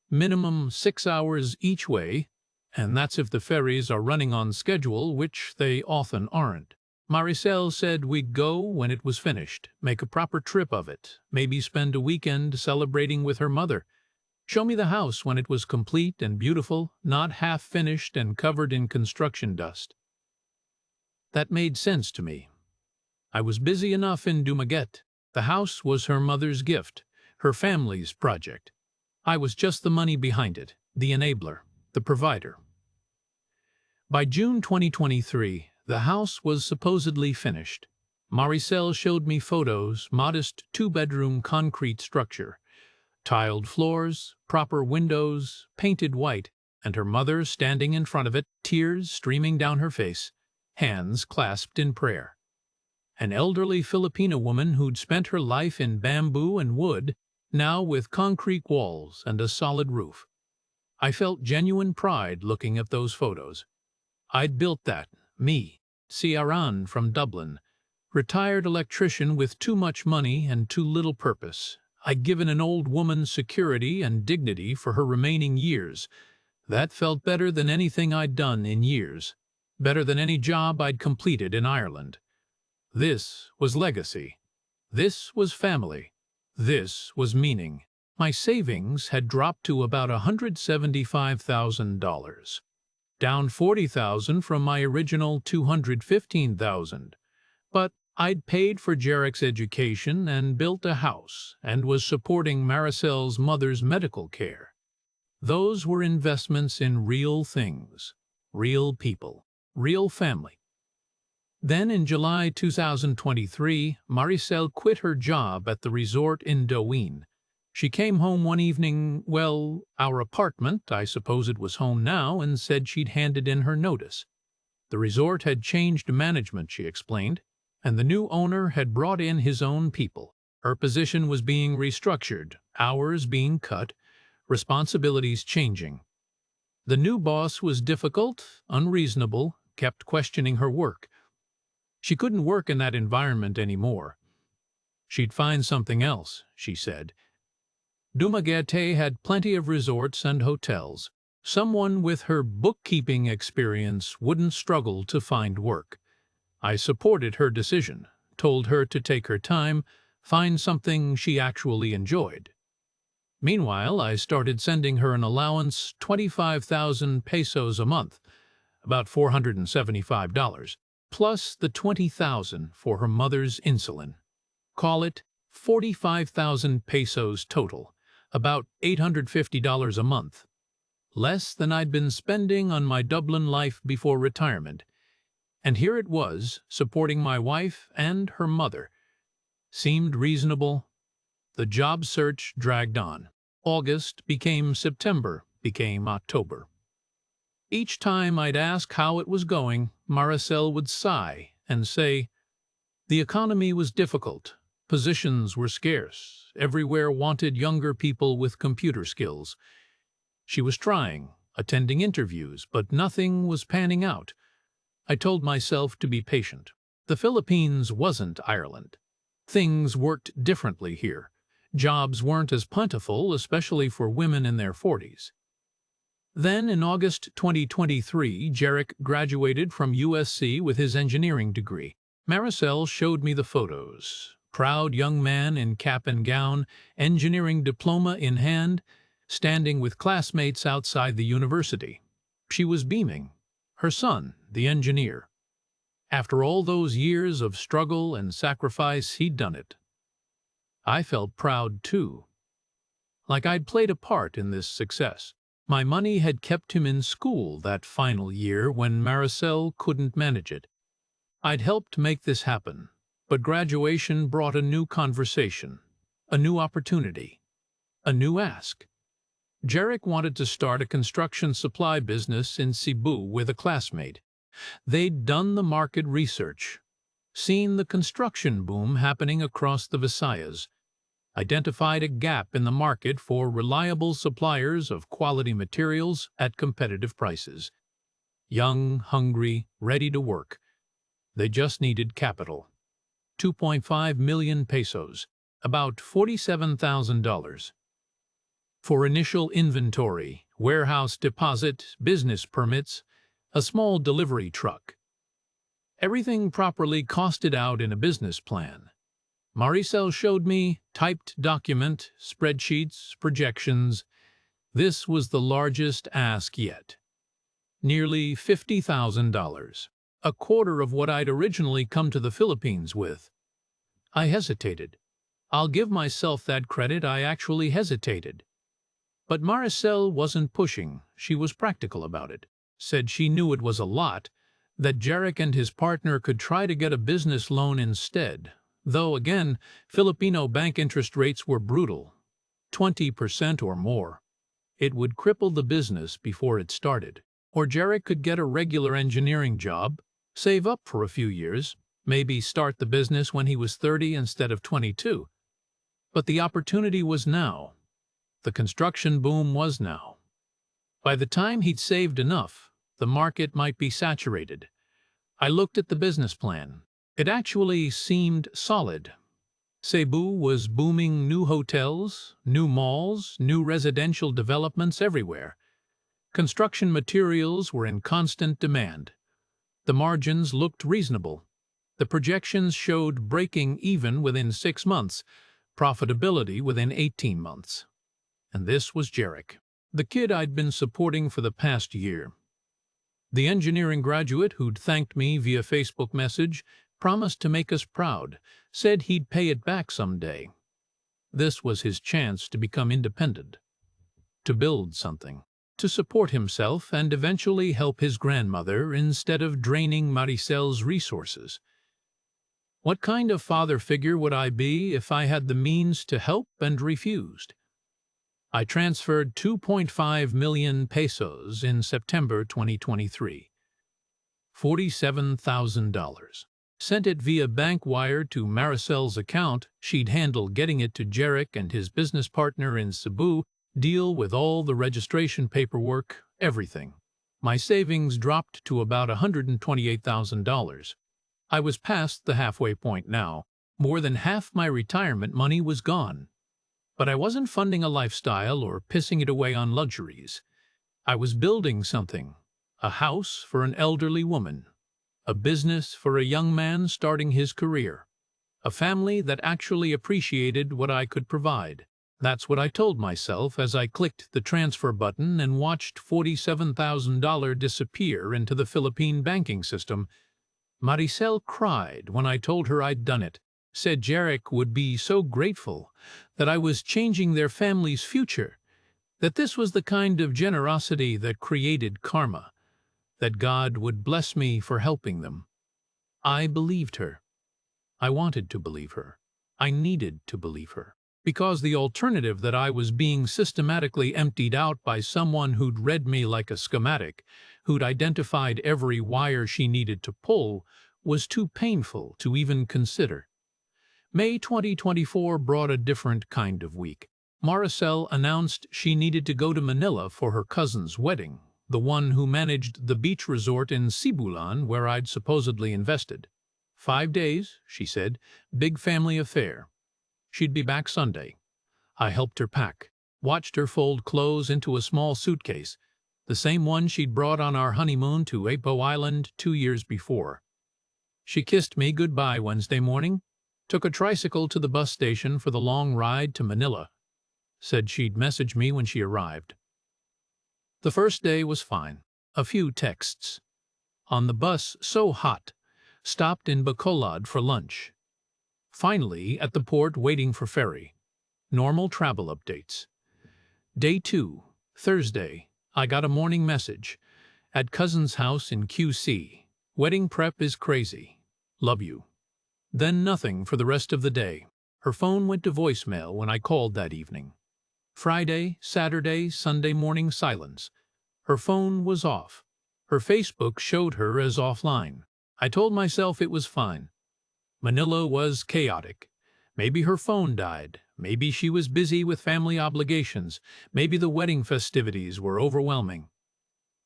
minimum 6 hours each way, and that's if the ferries are running on schedule, which they often aren't. Marisel said we'd go when it was finished, make a proper trip of it, maybe spend a weekend celebrating with her mother. Show me the house when it was complete and beautiful, not half-finished and covered in construction dust. That made sense to me. I was busy enough in Dumaguete. The house was her mother's gift, her family's project. I was just the money behind it, the enabler, the provider. By June 2023, the house was supposedly finished. Marisel showed me photos: modest 2-bedroom concrete structure, tiled floors, proper windows, painted white, and her mother standing in front of it, tears streaming down her face, hands clasped in prayer. An elderly Filipina woman who'd spent her life in bamboo and wood, now with concrete walls and a solid roof. I felt genuine pride looking at those photos. I'd built that, me, Ciaran from Dublin, retired electrician with too much money and too little purpose. I'd given an old woman security and dignity for her remaining years. That felt better than anything I'd done in years, better than any job I'd completed in Ireland. This was legacy. This was family. This was meaning. My savings had dropped to about $175,000. Down $40,000 from my original $215,000. But I'd paid for Jarek's education and built a house and was supporting Marisel's mother's medical care. Those were investments in real things, real people, real family. Then in July 2023, Marisel quit her job at the resort in Dublin. She came home one evening, well, our apartment, I suppose it was home now, and said she'd handed in her notice. The resort had changed management, she explained, and the new owner had brought in his own people. Her position was being restructured, hours being cut, responsibilities changing. The new boss was difficult, unreasonable, kept questioning her work. She couldn't work in that environment anymore. She'd find something else, she said. Dumaguete had plenty of resorts and hotels. Someone with her bookkeeping experience wouldn't struggle to find work. I supported her decision, told her to take her time, find something she actually enjoyed. Meanwhile, I started sending her an allowance, 25,000 pesos a month, about $475, plus the 20,000 for her mother's insulin. Call it 45,000 pesos total, about $850 a month. Less than I'd been spending on my Dublin life before retirement. And here it was, supporting my wife and her mother. Seemed reasonable. The job search dragged on. August became September, became October. Each time I'd ask how it was going, Marisel would sigh and say, the economy was difficult, positions were scarce, everywhere wanted younger people with computer skills. She was trying, attending interviews, but nothing was panning out. I told myself to be patient. The Philippines wasn't Ireland. Things worked differently here. Jobs weren't as plentiful, especially for women in their 40s. Then, in August 2023, Jarek graduated from USC with his engineering degree. Marisel showed me the photos. Proud young man in cap and gown, engineering diploma in hand, standing with classmates outside the university. She was beaming. Her son, the engineer. After all those years of struggle and sacrifice, he'd done it. I felt proud, too. Like I'd played a part in this success. My money had kept him in school that final year when Marisel couldn't manage it. I'd helped make this happen, but graduation brought a new conversation, a new opportunity, a new ask. Jarek wanted to start a construction supply business in Cebu with a classmate. They'd done the market research, seen the construction boom happening across the Visayas, identified a gap in the market for reliable suppliers of quality materials at competitive prices. Young, hungry, ready to work. They just needed capital. 2.5 million pesos, about $47,000. For initial inventory, warehouse deposit, business permits, a small delivery truck. Everything properly costed out in a business plan. Marisel showed me typed document, spreadsheets, projections. This was the largest ask yet. Nearly $50,000, a quarter of what I'd originally come to the Philippines with. I hesitated. I'll give myself that credit, I actually hesitated. But Marisel wasn't pushing, she was practical about it. Said she knew it was a lot, that Jarek and his partner could try to get a business loan instead. Though, again, Filipino bank interest rates were brutal, 20% or more. It would cripple the business before it started. Or Jarek could get a regular engineering job, save up for a few years, maybe start the business when he was 30 instead of 22. But the opportunity was now. The construction boom was now. By the time he'd saved enough, the market might be saturated. I looked at the business plan. It actually seemed solid. Cebu was booming, new hotels, new malls, new residential developments everywhere. Construction materials were in constant demand. The margins looked reasonable. The projections showed breaking even within 6 months, profitability within 18 months. And this was Jarek, the kid I'd been supporting for the past year. The engineering graduate who'd thanked me via Facebook message, promised to make us proud, said he'd pay it back someday. This was his chance to become independent, to build something. to support himself and eventually help his grandmother instead of draining Marisel's resources. What kind of father figure would I be if I had the means to help and refused? I transferred 2.5 million pesos in September 2023, $47,000. Sent it via bank wire to Marisel's account. She'd handle getting it to Jarek and his business partner in Cebu, deal with all the registration paperwork, everything. My savings dropped to about $128,000. I was past the halfway point now. More than half my retirement money was gone. But I wasn't funding a lifestyle or pissing it away on luxuries. I was building something. A house for an elderly woman. A business for a young man starting his career. A family that actually appreciated what I could provide. That's what I told myself as I clicked the transfer button and watched $47,000 disappear into the Philippine banking system. Marisel cried when I told her I'd done it. Said Jarek would be so grateful, that I was changing their family's future, that this was the kind of generosity that created karma, that God would bless me for helping them. I believed her. I wanted to believe her. I needed to believe her. Because the alternative that I was being systematically emptied out by someone who'd read me like a schematic, who'd identified every wire she needed to pull, was too painful to even consider. May 2024 brought a different kind of week. Marisel announced she needed to go to Manila for her cousin's wedding, the one who managed the beach resort in Sibulan where I'd supposedly invested. 5 days, she said, big family affair. She'd be back Sunday. I helped her pack, watched her fold clothes into a small suitcase, the same one she'd brought on our honeymoon to Apo Island 2 years before. She kissed me goodbye Wednesday morning, took a tricycle to the bus station for the long ride to Manila, said she'd message me when she arrived. The first day was fine. A few texts. On the bus, so hot. Stopped in Bacolod for lunch. Finally, at the port waiting for ferry. Normal travel updates. Day 2, Thursday, I got a morning message. At cousin's house in QC. Wedding prep is crazy. Love you. Then nothing for the rest of the day. Her phone went to voicemail when I called that evening. Friday, Saturday, Sunday morning silence. Her phone was off. Her Facebook showed her as offline. I told myself it was fine. Manila was chaotic. Maybe her phone died. Maybe she was busy with family obligations. Maybe the wedding festivities were overwhelming.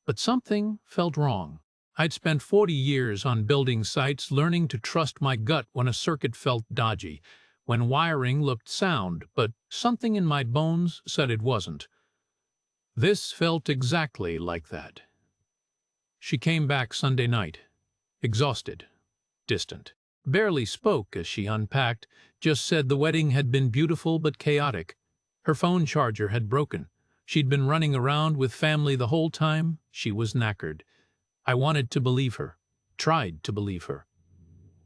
But something felt wrong. I'd spent 40 years on building sites learning to trust my gut when a circuit felt dodgy, when wiring looked sound, but something in my bones said it wasn't. This felt exactly like that. She came back Sunday night, exhausted, distant. Barely spoke as she unpacked, just said the wedding had been beautiful but chaotic. Her phone charger had broken. She'd been running around with family the whole time. She was knackered. I wanted to believe her, tried to believe her.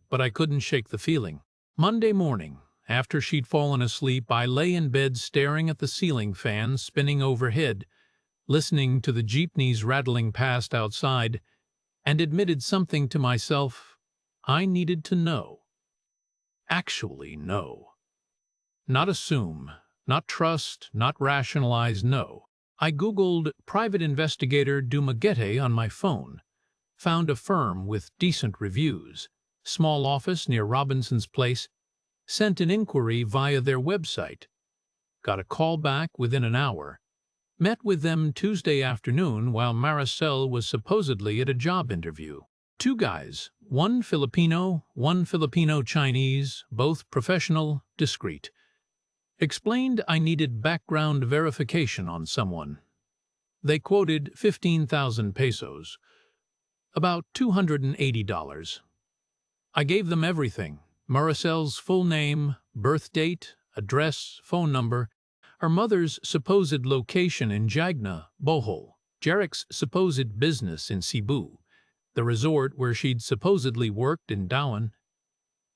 But I couldn't shake the feeling. Monday morning, after she'd fallen asleep, I lay in bed staring at the ceiling fan spinning overhead, listening to the jeepneys rattling past outside, and admitted something to myself. I needed to know. Actually know. Not assume, not trust, not rationalize, no. I Googled private investigator Dumaguete on my phone. Found a firm with decent reviews. Small office near Robinson's Place. Sent an inquiry via their website. Got a call back within an hour. Met with them Tuesday afternoon while Marisel was supposedly at a job interview. 2 guys, one Filipino Chinese, both professional, discreet. Explained I needed background verification on someone. They quoted 15,000 pesos, about $280. I gave them everything. Marisel's full name, birth date, address, phone number, her mother's supposed location in Jagna, Bohol, Jarek's supposed business in Cebu, the resort where she'd supposedly worked in Dublin.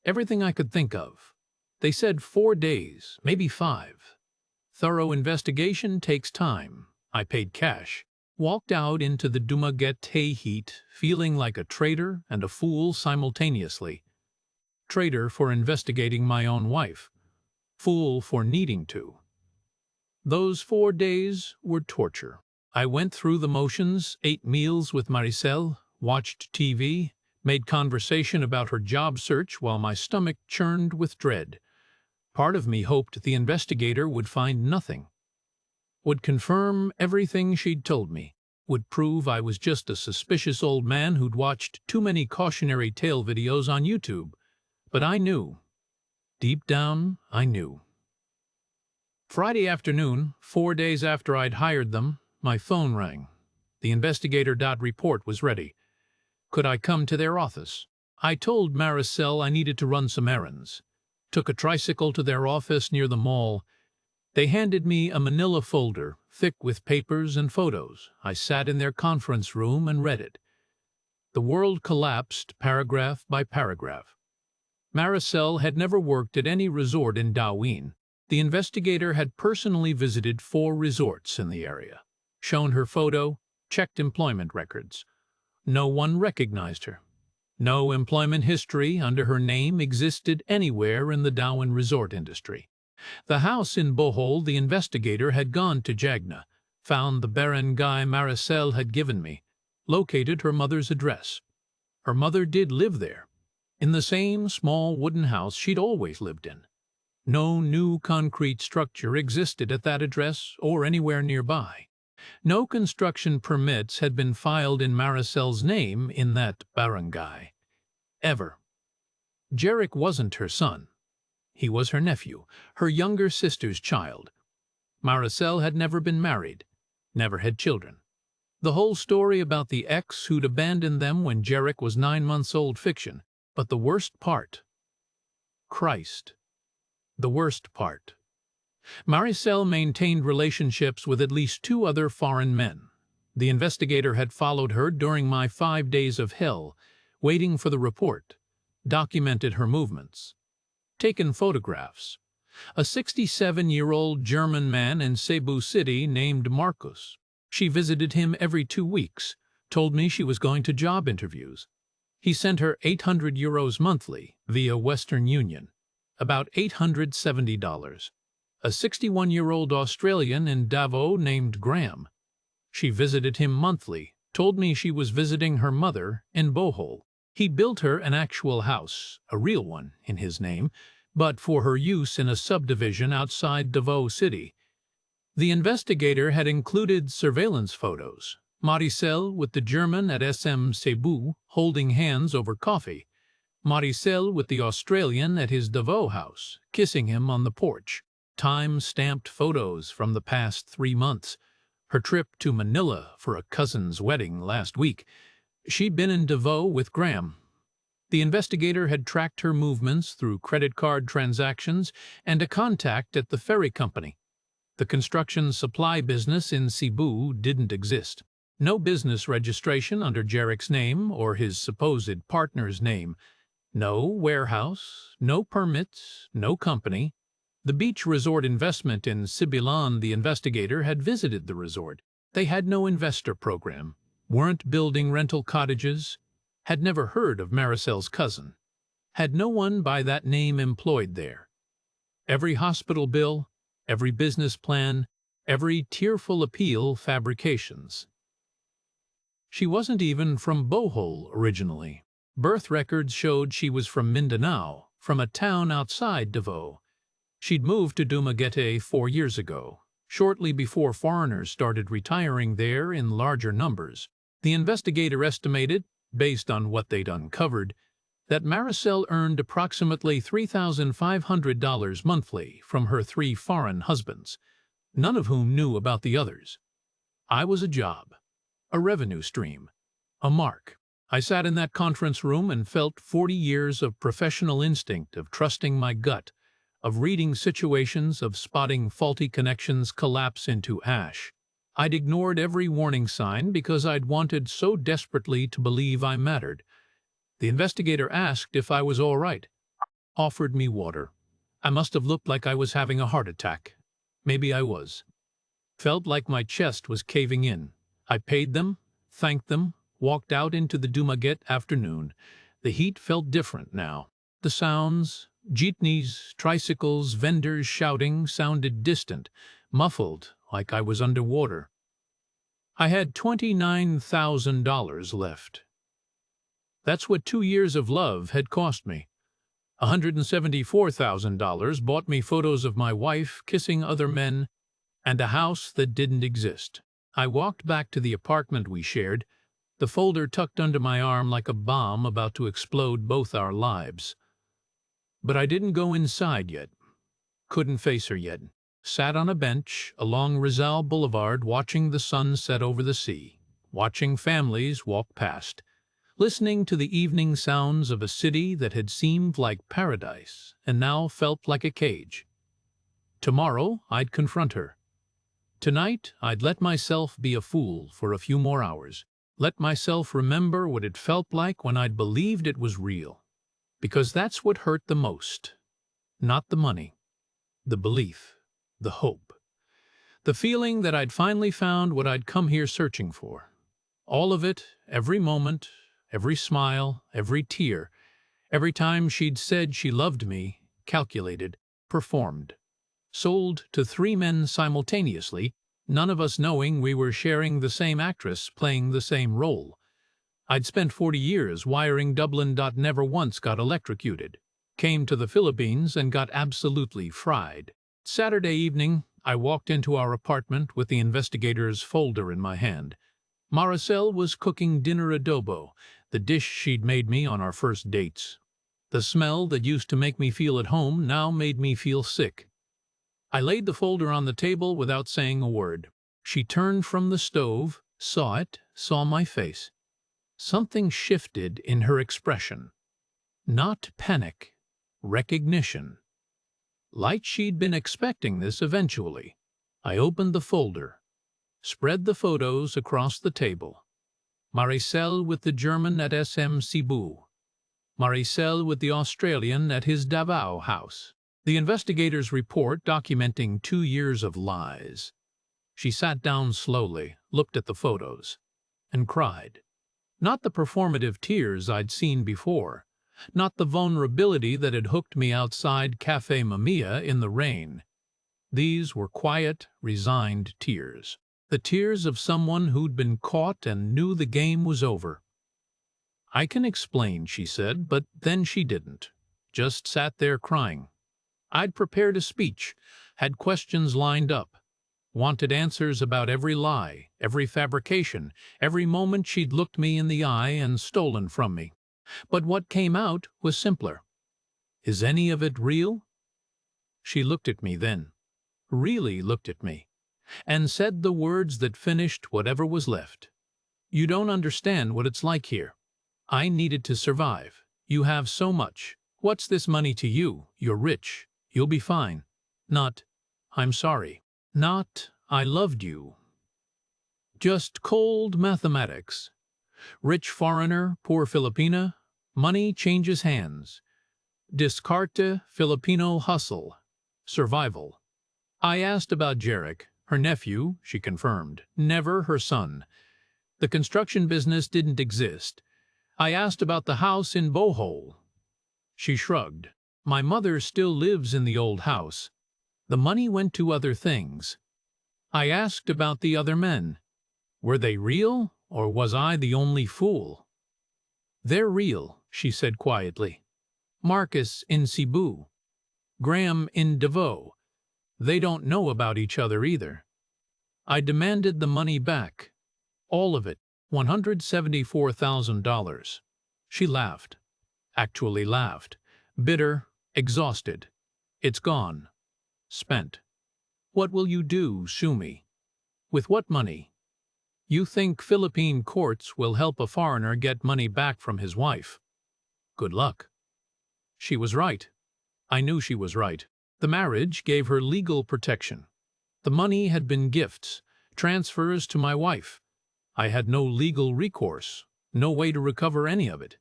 Everything I could think of. They said 4 days, maybe 5. Thorough investigation takes time. I paid cash. Walked out into the Dumaguete heat, feeling like a traitor and a fool simultaneously. Traitor for investigating my own wife. Fool for needing to. Those 4 days were torture. I went through the motions, ate meals with Marisel, watched TV, made conversation about her job search while my stomach churned with dread. Part of me hoped the investigator would find nothing, would confirm everything she'd told me, would prove I was just a suspicious old man who'd watched too many cautionary tale videos on YouTube. But I knew. Deep down, I knew. Friday afternoon, 4 days after I'd hired them, my phone rang. The investigator report was ready. Could I come to their office? I told Marisel I needed to run some errands. Took a tricycle to their office near the mall. They handed me a manila folder, thick with papers and photos. I sat in their conference room and read it. The world collapsed paragraph by paragraph. Marisel had never worked at any resort in Dublin. The investigator had personally visited 4 resorts in the area, shown her photo, checked employment records. No one recognized her. No employment history under her name existed anywhere in the Dublin resort industry. The house in Bohol the investigator had gone to Jagna, found the barangay Marisel had given me, located her mother's address. Her mother did live there, in the same small wooden house she'd always lived in. No new concrete structure existed at that address or anywhere nearby. No construction permits had been filed in Marisel's name in that barangay. Ever. Jarek wasn't her son. He was her nephew, her younger sister's child. Marisel had never been married, never had children. The whole story about the ex who'd abandoned them when Jarek was 9 months old fiction. But the worst part. Christ. The worst part. Marisel maintained relationships with at least 2 other foreign men. The investigator had followed her during my 5 days of hell, waiting for the report, documented her movements, taken photographs. A 67-year-old German man in Cebu City named Marcus. She visited him every 2 weeks, told me she was going to job interviews. He sent her €800 monthly via Western Union, about $870. A 61-year-old Australian in Davao named Graham. She visited him monthly, told me she was visiting her mother in Bohol. He built her an actual house, a real one, in his name, but for her use in a subdivision outside Davao City. The investigator had included surveillance photos. Marisel with the German at SM Cebu holding hands over coffee. Marisel with the Australian at his Davao house, kissing him on the porch. Time-stamped photos from the past 3 months. Her trip to Manila for a cousin's wedding last week. She'd been in Davao with Graham. The investigator had tracked her movements through credit card transactions and a contact at the ferry company. The construction supply business in Cebu didn't exist. No business registration under Jarek's name or his supposed partner's name. No warehouse, no permits, no company. The beach resort investment in Sibilan, the investigator, had visited the resort. They had no investor program, weren't building rental cottages, had never heard of Marisel's cousin, had no one by that name employed there. Every hospital bill, every business plan, every tearful appeal fabrications. She wasn't even from Bohol originally. Birth records showed she was from Mindanao, from a town outside Davao. She'd moved to Dumaguete 4 years ago, shortly before foreigners started retiring there in larger numbers. The investigator estimated, based on what they'd uncovered, that Marisel earned approximately $3,500 monthly from her 3 foreign husbands, none of whom knew about the others. I was a job, a revenue stream, a mark. I sat in that conference room and felt 40 years of professional instinct, of trusting my gut, of reading situations, of spotting faulty connections collapse into ash. I'd ignored every warning sign because I'd wanted so desperately to believe I mattered. The investigator asked if I was all right, offered me water. I must have looked like I was having a heart attack. Maybe I was. Felt like my chest was caving in. I paid them, thanked them, walked out into the Dumaguete afternoon. The heat felt different now. The sounds, jeepneys, tricycles, vendors shouting, sounded distant, muffled, like I was underwater. I had $29,000 left. That's what 2 years of love had cost me. $174,000 bought me photos of my wife kissing other men and a house that didn't exist. I walked back to the apartment we shared, the folder tucked under my arm like a bomb about to explode both our lives. But I didn't go inside yet. Couldn't face her yet. Sat on a bench along Rizal Boulevard watching the sun set over the sea, watching families walk past, listening to the evening sounds of a city that had seemed like paradise and now felt like a cage. Tomorrow I'd confront her. Tonight I'd let myself be a fool for a few more hours. Let myself remember what it felt like when I'd believed it was real. Because that's what hurt the most. Not the money. The belief. The hope. The feeling that I'd finally found what I'd come here searching for. All of it, every moment, every smile, every tear, every time she'd said she loved me, calculated, performed. Sold to 3 men simultaneously, none of us knowing we were sharing the same actress playing the same role. I'd spent 40 years wiring Dublin. Never once got electrocuted. Came to the Philippines and got absolutely fried. Saturday evening, I walked into our apartment with the investigator's folder in my hand. Marisel was cooking dinner adobo, the dish she'd made me on our first dates. The smell that used to make me feel at home now made me feel sick. I laid the folder on the table without saying a word. She turned from the stove, saw it, saw my face. Something shifted in her expression. Not panic, recognition. Like she'd been expecting this eventually. I opened the folder, spread the photos across the table. Marisel with the German at SM Cebu. Marisel with the Australian at his Davao house. The investigator's report documenting 2 years of lies. She sat down slowly, looked at the photos, and cried. Not the performative tears I'd seen before, not the vulnerability that had hooked me outside Cafe Mamiya in the rain. These were quiet, resigned tears. The tears of someone who'd been caught and knew the game was over. I can explain, she said, but then she didn't. Just sat there crying. I'd prepared a speech, had questions lined up, wanted answers about every lie, every fabrication, every moment she'd looked me in the eye and stolen from me. But what came out was simpler. Is any of it real? She looked at me then, really looked at me, and said the words that finished whatever was left. You don't understand what it's like here. I needed to survive. You have so much. What's this money to you? You're rich. You'll be fine. Not, I'm sorry. Not, I loved you. Just cold mathematics. Rich foreigner, poor Filipina. Money changes hands. Discarte, Filipino hustle. Survival. I asked about Jarek, her nephew, she confirmed. Never her son. The construction business didn't exist. I asked about the house in Bohol. She shrugged. My mother still lives in the old house. The money went to other things. I asked about the other men. Were they real, or was I the only fool? They're real, she said quietly. Marcus in Cebu. Graham in Davao. They don't know about each other either. I demanded the money back. All of it, $174,000. She laughed. Actually laughed. Bitter, exhausted. It's gone. Spent. What will you do, sue me? With what money? You think Philippine courts will help a foreigner get money back from his wife? Good luck. She was right. I knew she was right. The marriage gave her legal protection. The money had been gifts, transfers to my wife. I had no legal recourse, no way to recover any of it.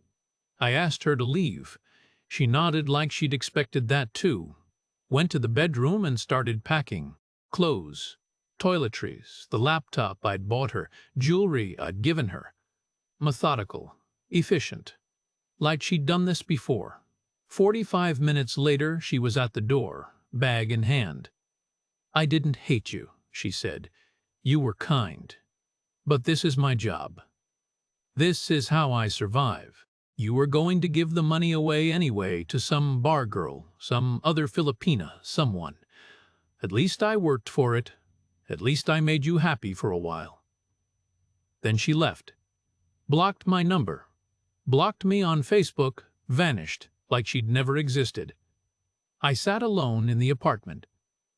I asked her to leave. She nodded like she'd expected that too. Went to the bedroom and started packing. Clothes. Toiletries, the laptop I'd bought her, jewelry I'd given her. Methodical, efficient, like she'd done this before. 45 minutes later, she was at the door, bag in hand. "I didn't hate you," she said. "You were kind. But this is my job. This is how I survive. You were going to give the money away anyway to some bar girl, some other Filipina, someone. At least I worked for it. At least I made you happy for a while." Then she left. Blocked my number. Blocked me on Facebook, vanished, like she'd never existed. I sat alone in the apartment,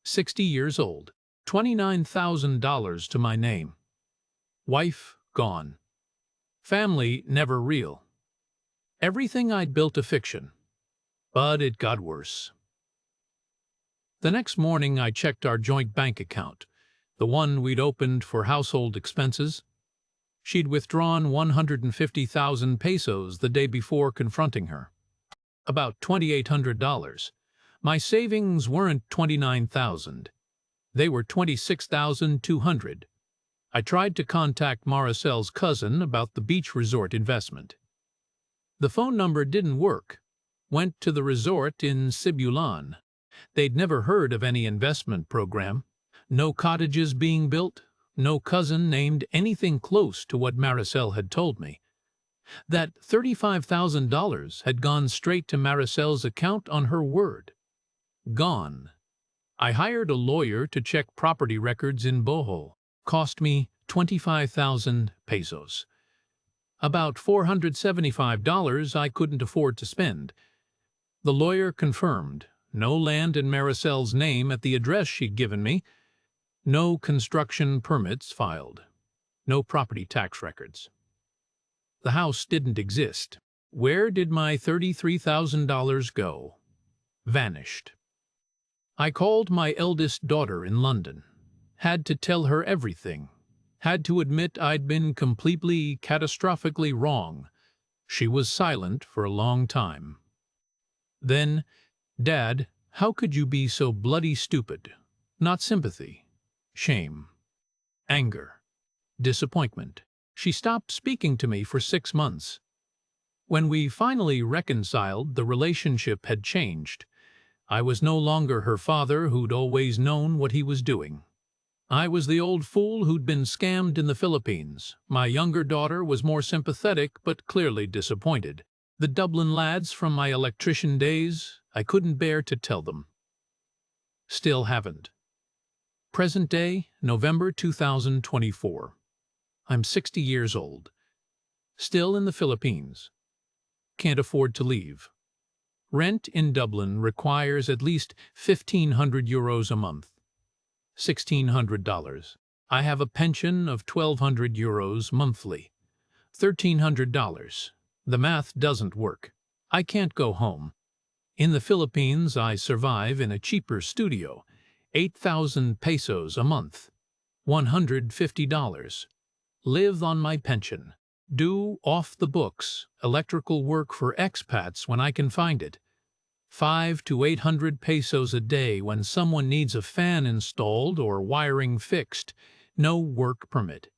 60 years old, $29,000 to my name. Wife gone. Family never real. Everything I'd built a fiction. But it got worse. The next morning I checked our joint bank account, the one we'd opened for household expenses. She'd withdrawn 150,000 pesos the day before confronting her. About $2,800. My savings weren't 29,000. They were 26,200. I tried to contact Marisel's cousin about the beach resort investment. The phone number didn't work. Went to the resort in Sibulan. They'd never heard of any investment program. No cottages being built. No cousin named anything close to what Marisel had told me. That $35,000 had gone straight to Marisel's account on her word. Gone. I hired a lawyer to check property records in Bohol. Cost me 25,000 pesos. About $475 I couldn't afford to spend. The lawyer confirmed. No land in Marisel's name at the address she'd given me. No construction permits filed. No property tax records. The house didn't exist. Where did my $33,000 go? Vanished. I called my eldest daughter in London. Had to tell her everything. Had to admit I'd been completely, catastrophically wrong. She was silent for a long time. Then, "Dad, how could you be so bloody stupid?" Not sympathy. Shame. Anger. Disappointment. She stopped speaking to me for 6 months. When we finally reconciled, the relationship had changed. I was no longer her father who'd always known what he was doing. I was the old fool who'd been scammed in the Philippines. My younger daughter was more sympathetic but clearly disappointed. The Dublin lads from my electrician days, I couldn't bear to tell them. Still haven't. Present day, November 2024. I'm 60 years old. Still in the Philippines. Can't afford to leave. Rent in Dublin requires at least 1,500 euros a month. $1,600. I have a pension of 1,200 euros monthly. $1,300. The math doesn't work. I can't go home. In the Philippines, I survive in a cheaper studio. 8,000 pesos a month. $150. Live on my pension. Do off-the-books electrical work for expats when I can find it. 500 to 800 pesos a day when someone needs a fan installed or wiring fixed. No work permit.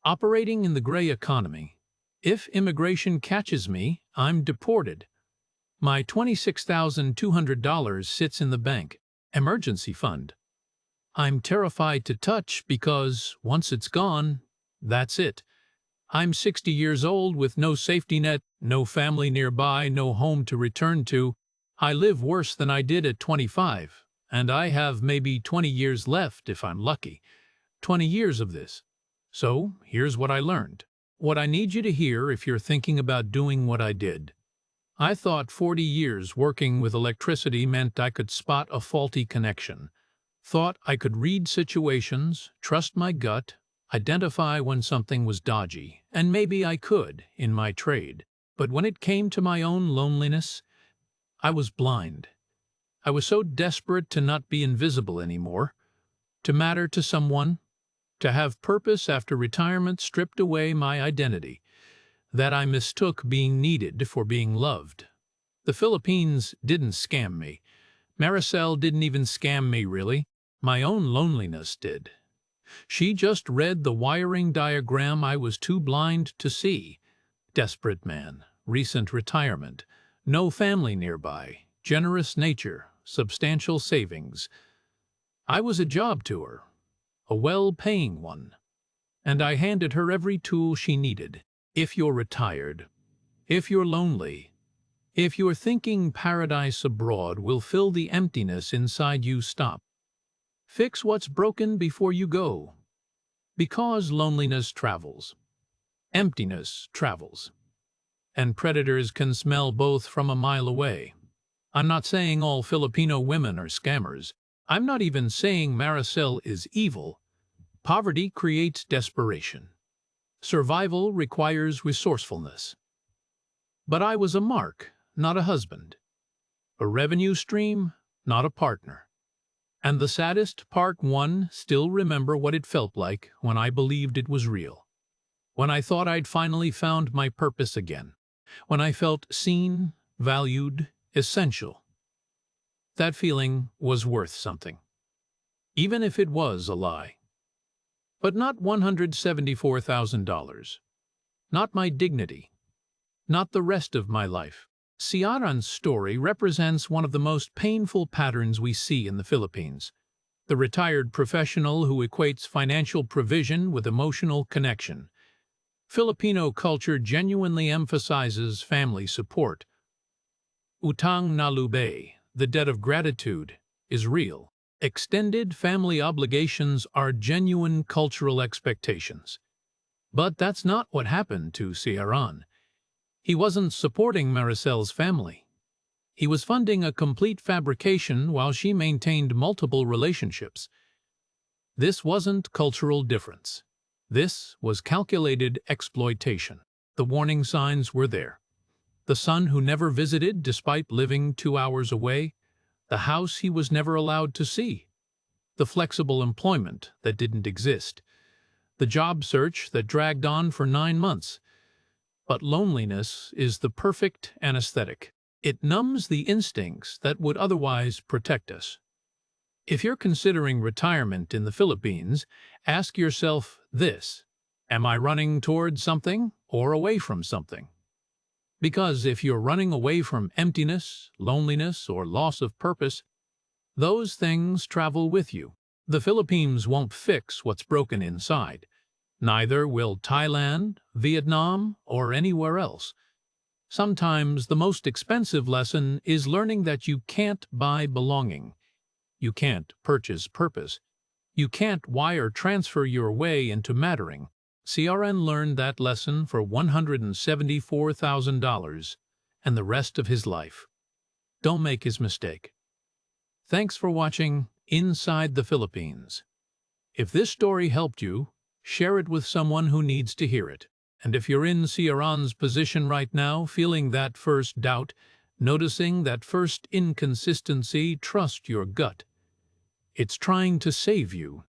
Operating in the gray economy. If immigration catches me, I'm deported. My $26,200 sits in the bank. Emergency fund. I'm terrified to touch because, once it's gone, that's it. I'm 60 years old with no safety net, no family nearby, no home to return to. I live worse than I did at 25, and I have maybe 20 years left if I'm lucky. 20 years of this. So, here's what I learned. What I need you to hear if you're thinking about doing what I did. I thought 40 years working with electricity meant I could spot a faulty connection. Thought I could read situations, trust my gut, identify when something was dodgy, and maybe I could in my trade. But when it came to my own loneliness, I was blind. I was so desperate to not be invisible anymore, to matter to someone, to have purpose after retirement stripped away my identity, that I mistook being needed for being loved. The Philippines didn't scam me. Marisel didn't even scam me, really. My own loneliness did. She just read the wiring diagram I was too blind to see. Desperate man, recent retirement, no family nearby, generous nature, substantial savings. I was a job to her, a well-paying one, and I handed her every tool she needed. If you're retired, if you're lonely, if you're thinking paradise abroad will fill the emptiness inside you, stop. Fix what's broken before you go. Because loneliness travels. Emptiness travels. And predators can smell both from a mile away. I'm not saying all Filipino women are scammers. I'm not even saying Marisel is evil. Poverty creates desperation. Survival requires resourcefulness. But I was a mark, not a husband. A revenue stream, not a partner. And the saddest part, one still remember what it felt like when I believed it was real. When I thought I'd finally found my purpose again. When I felt seen, valued, essential. That feeling was worth something. Even if it was a lie. But not $174,000. Not my dignity. Not the rest of my life. Ciaran's story represents one of the most painful patterns we see in the Philippines. The retired professional who equates financial provision with emotional connection. Filipino culture genuinely emphasizes family support. Utang na lube, the debt of gratitude, is real. Extended family obligations are genuine cultural expectations. But that's not what happened to Ciaran. He wasn't supporting Marisel's family. He was funding a complete fabrication while she maintained multiple relationships. This wasn't cultural difference. This was calculated exploitation. The warning signs were there. The son who never visited despite living 2 hours away. The house he was never allowed to see. The flexible employment that didn't exist. The job search that dragged on for 9 months. But loneliness is the perfect anesthetic. It numbs the instincts that would otherwise protect us. If you're considering retirement in the Philippines, ask yourself this: am I running toward something or away from something? Because if you're running away from emptiness, loneliness, or loss of purpose, those things travel with you. The Philippines won't fix what's broken inside. Neither will Thailand, Vietnam, or anywhere else. Sometimes the most expensive lesson is learning that you can't buy belonging. You can't purchase purpose. You can't wire transfer your way into mattering. Ciaran learned that lesson for $174,000 and the rest of his life. Don't make his mistake. Thanks for watching Inside the Philippines. If this story helped you, share it with someone who needs to hear it. And if you're in Ciaran's position right now, feeling that first doubt, noticing that first inconsistency, trust your gut. It's trying to save you.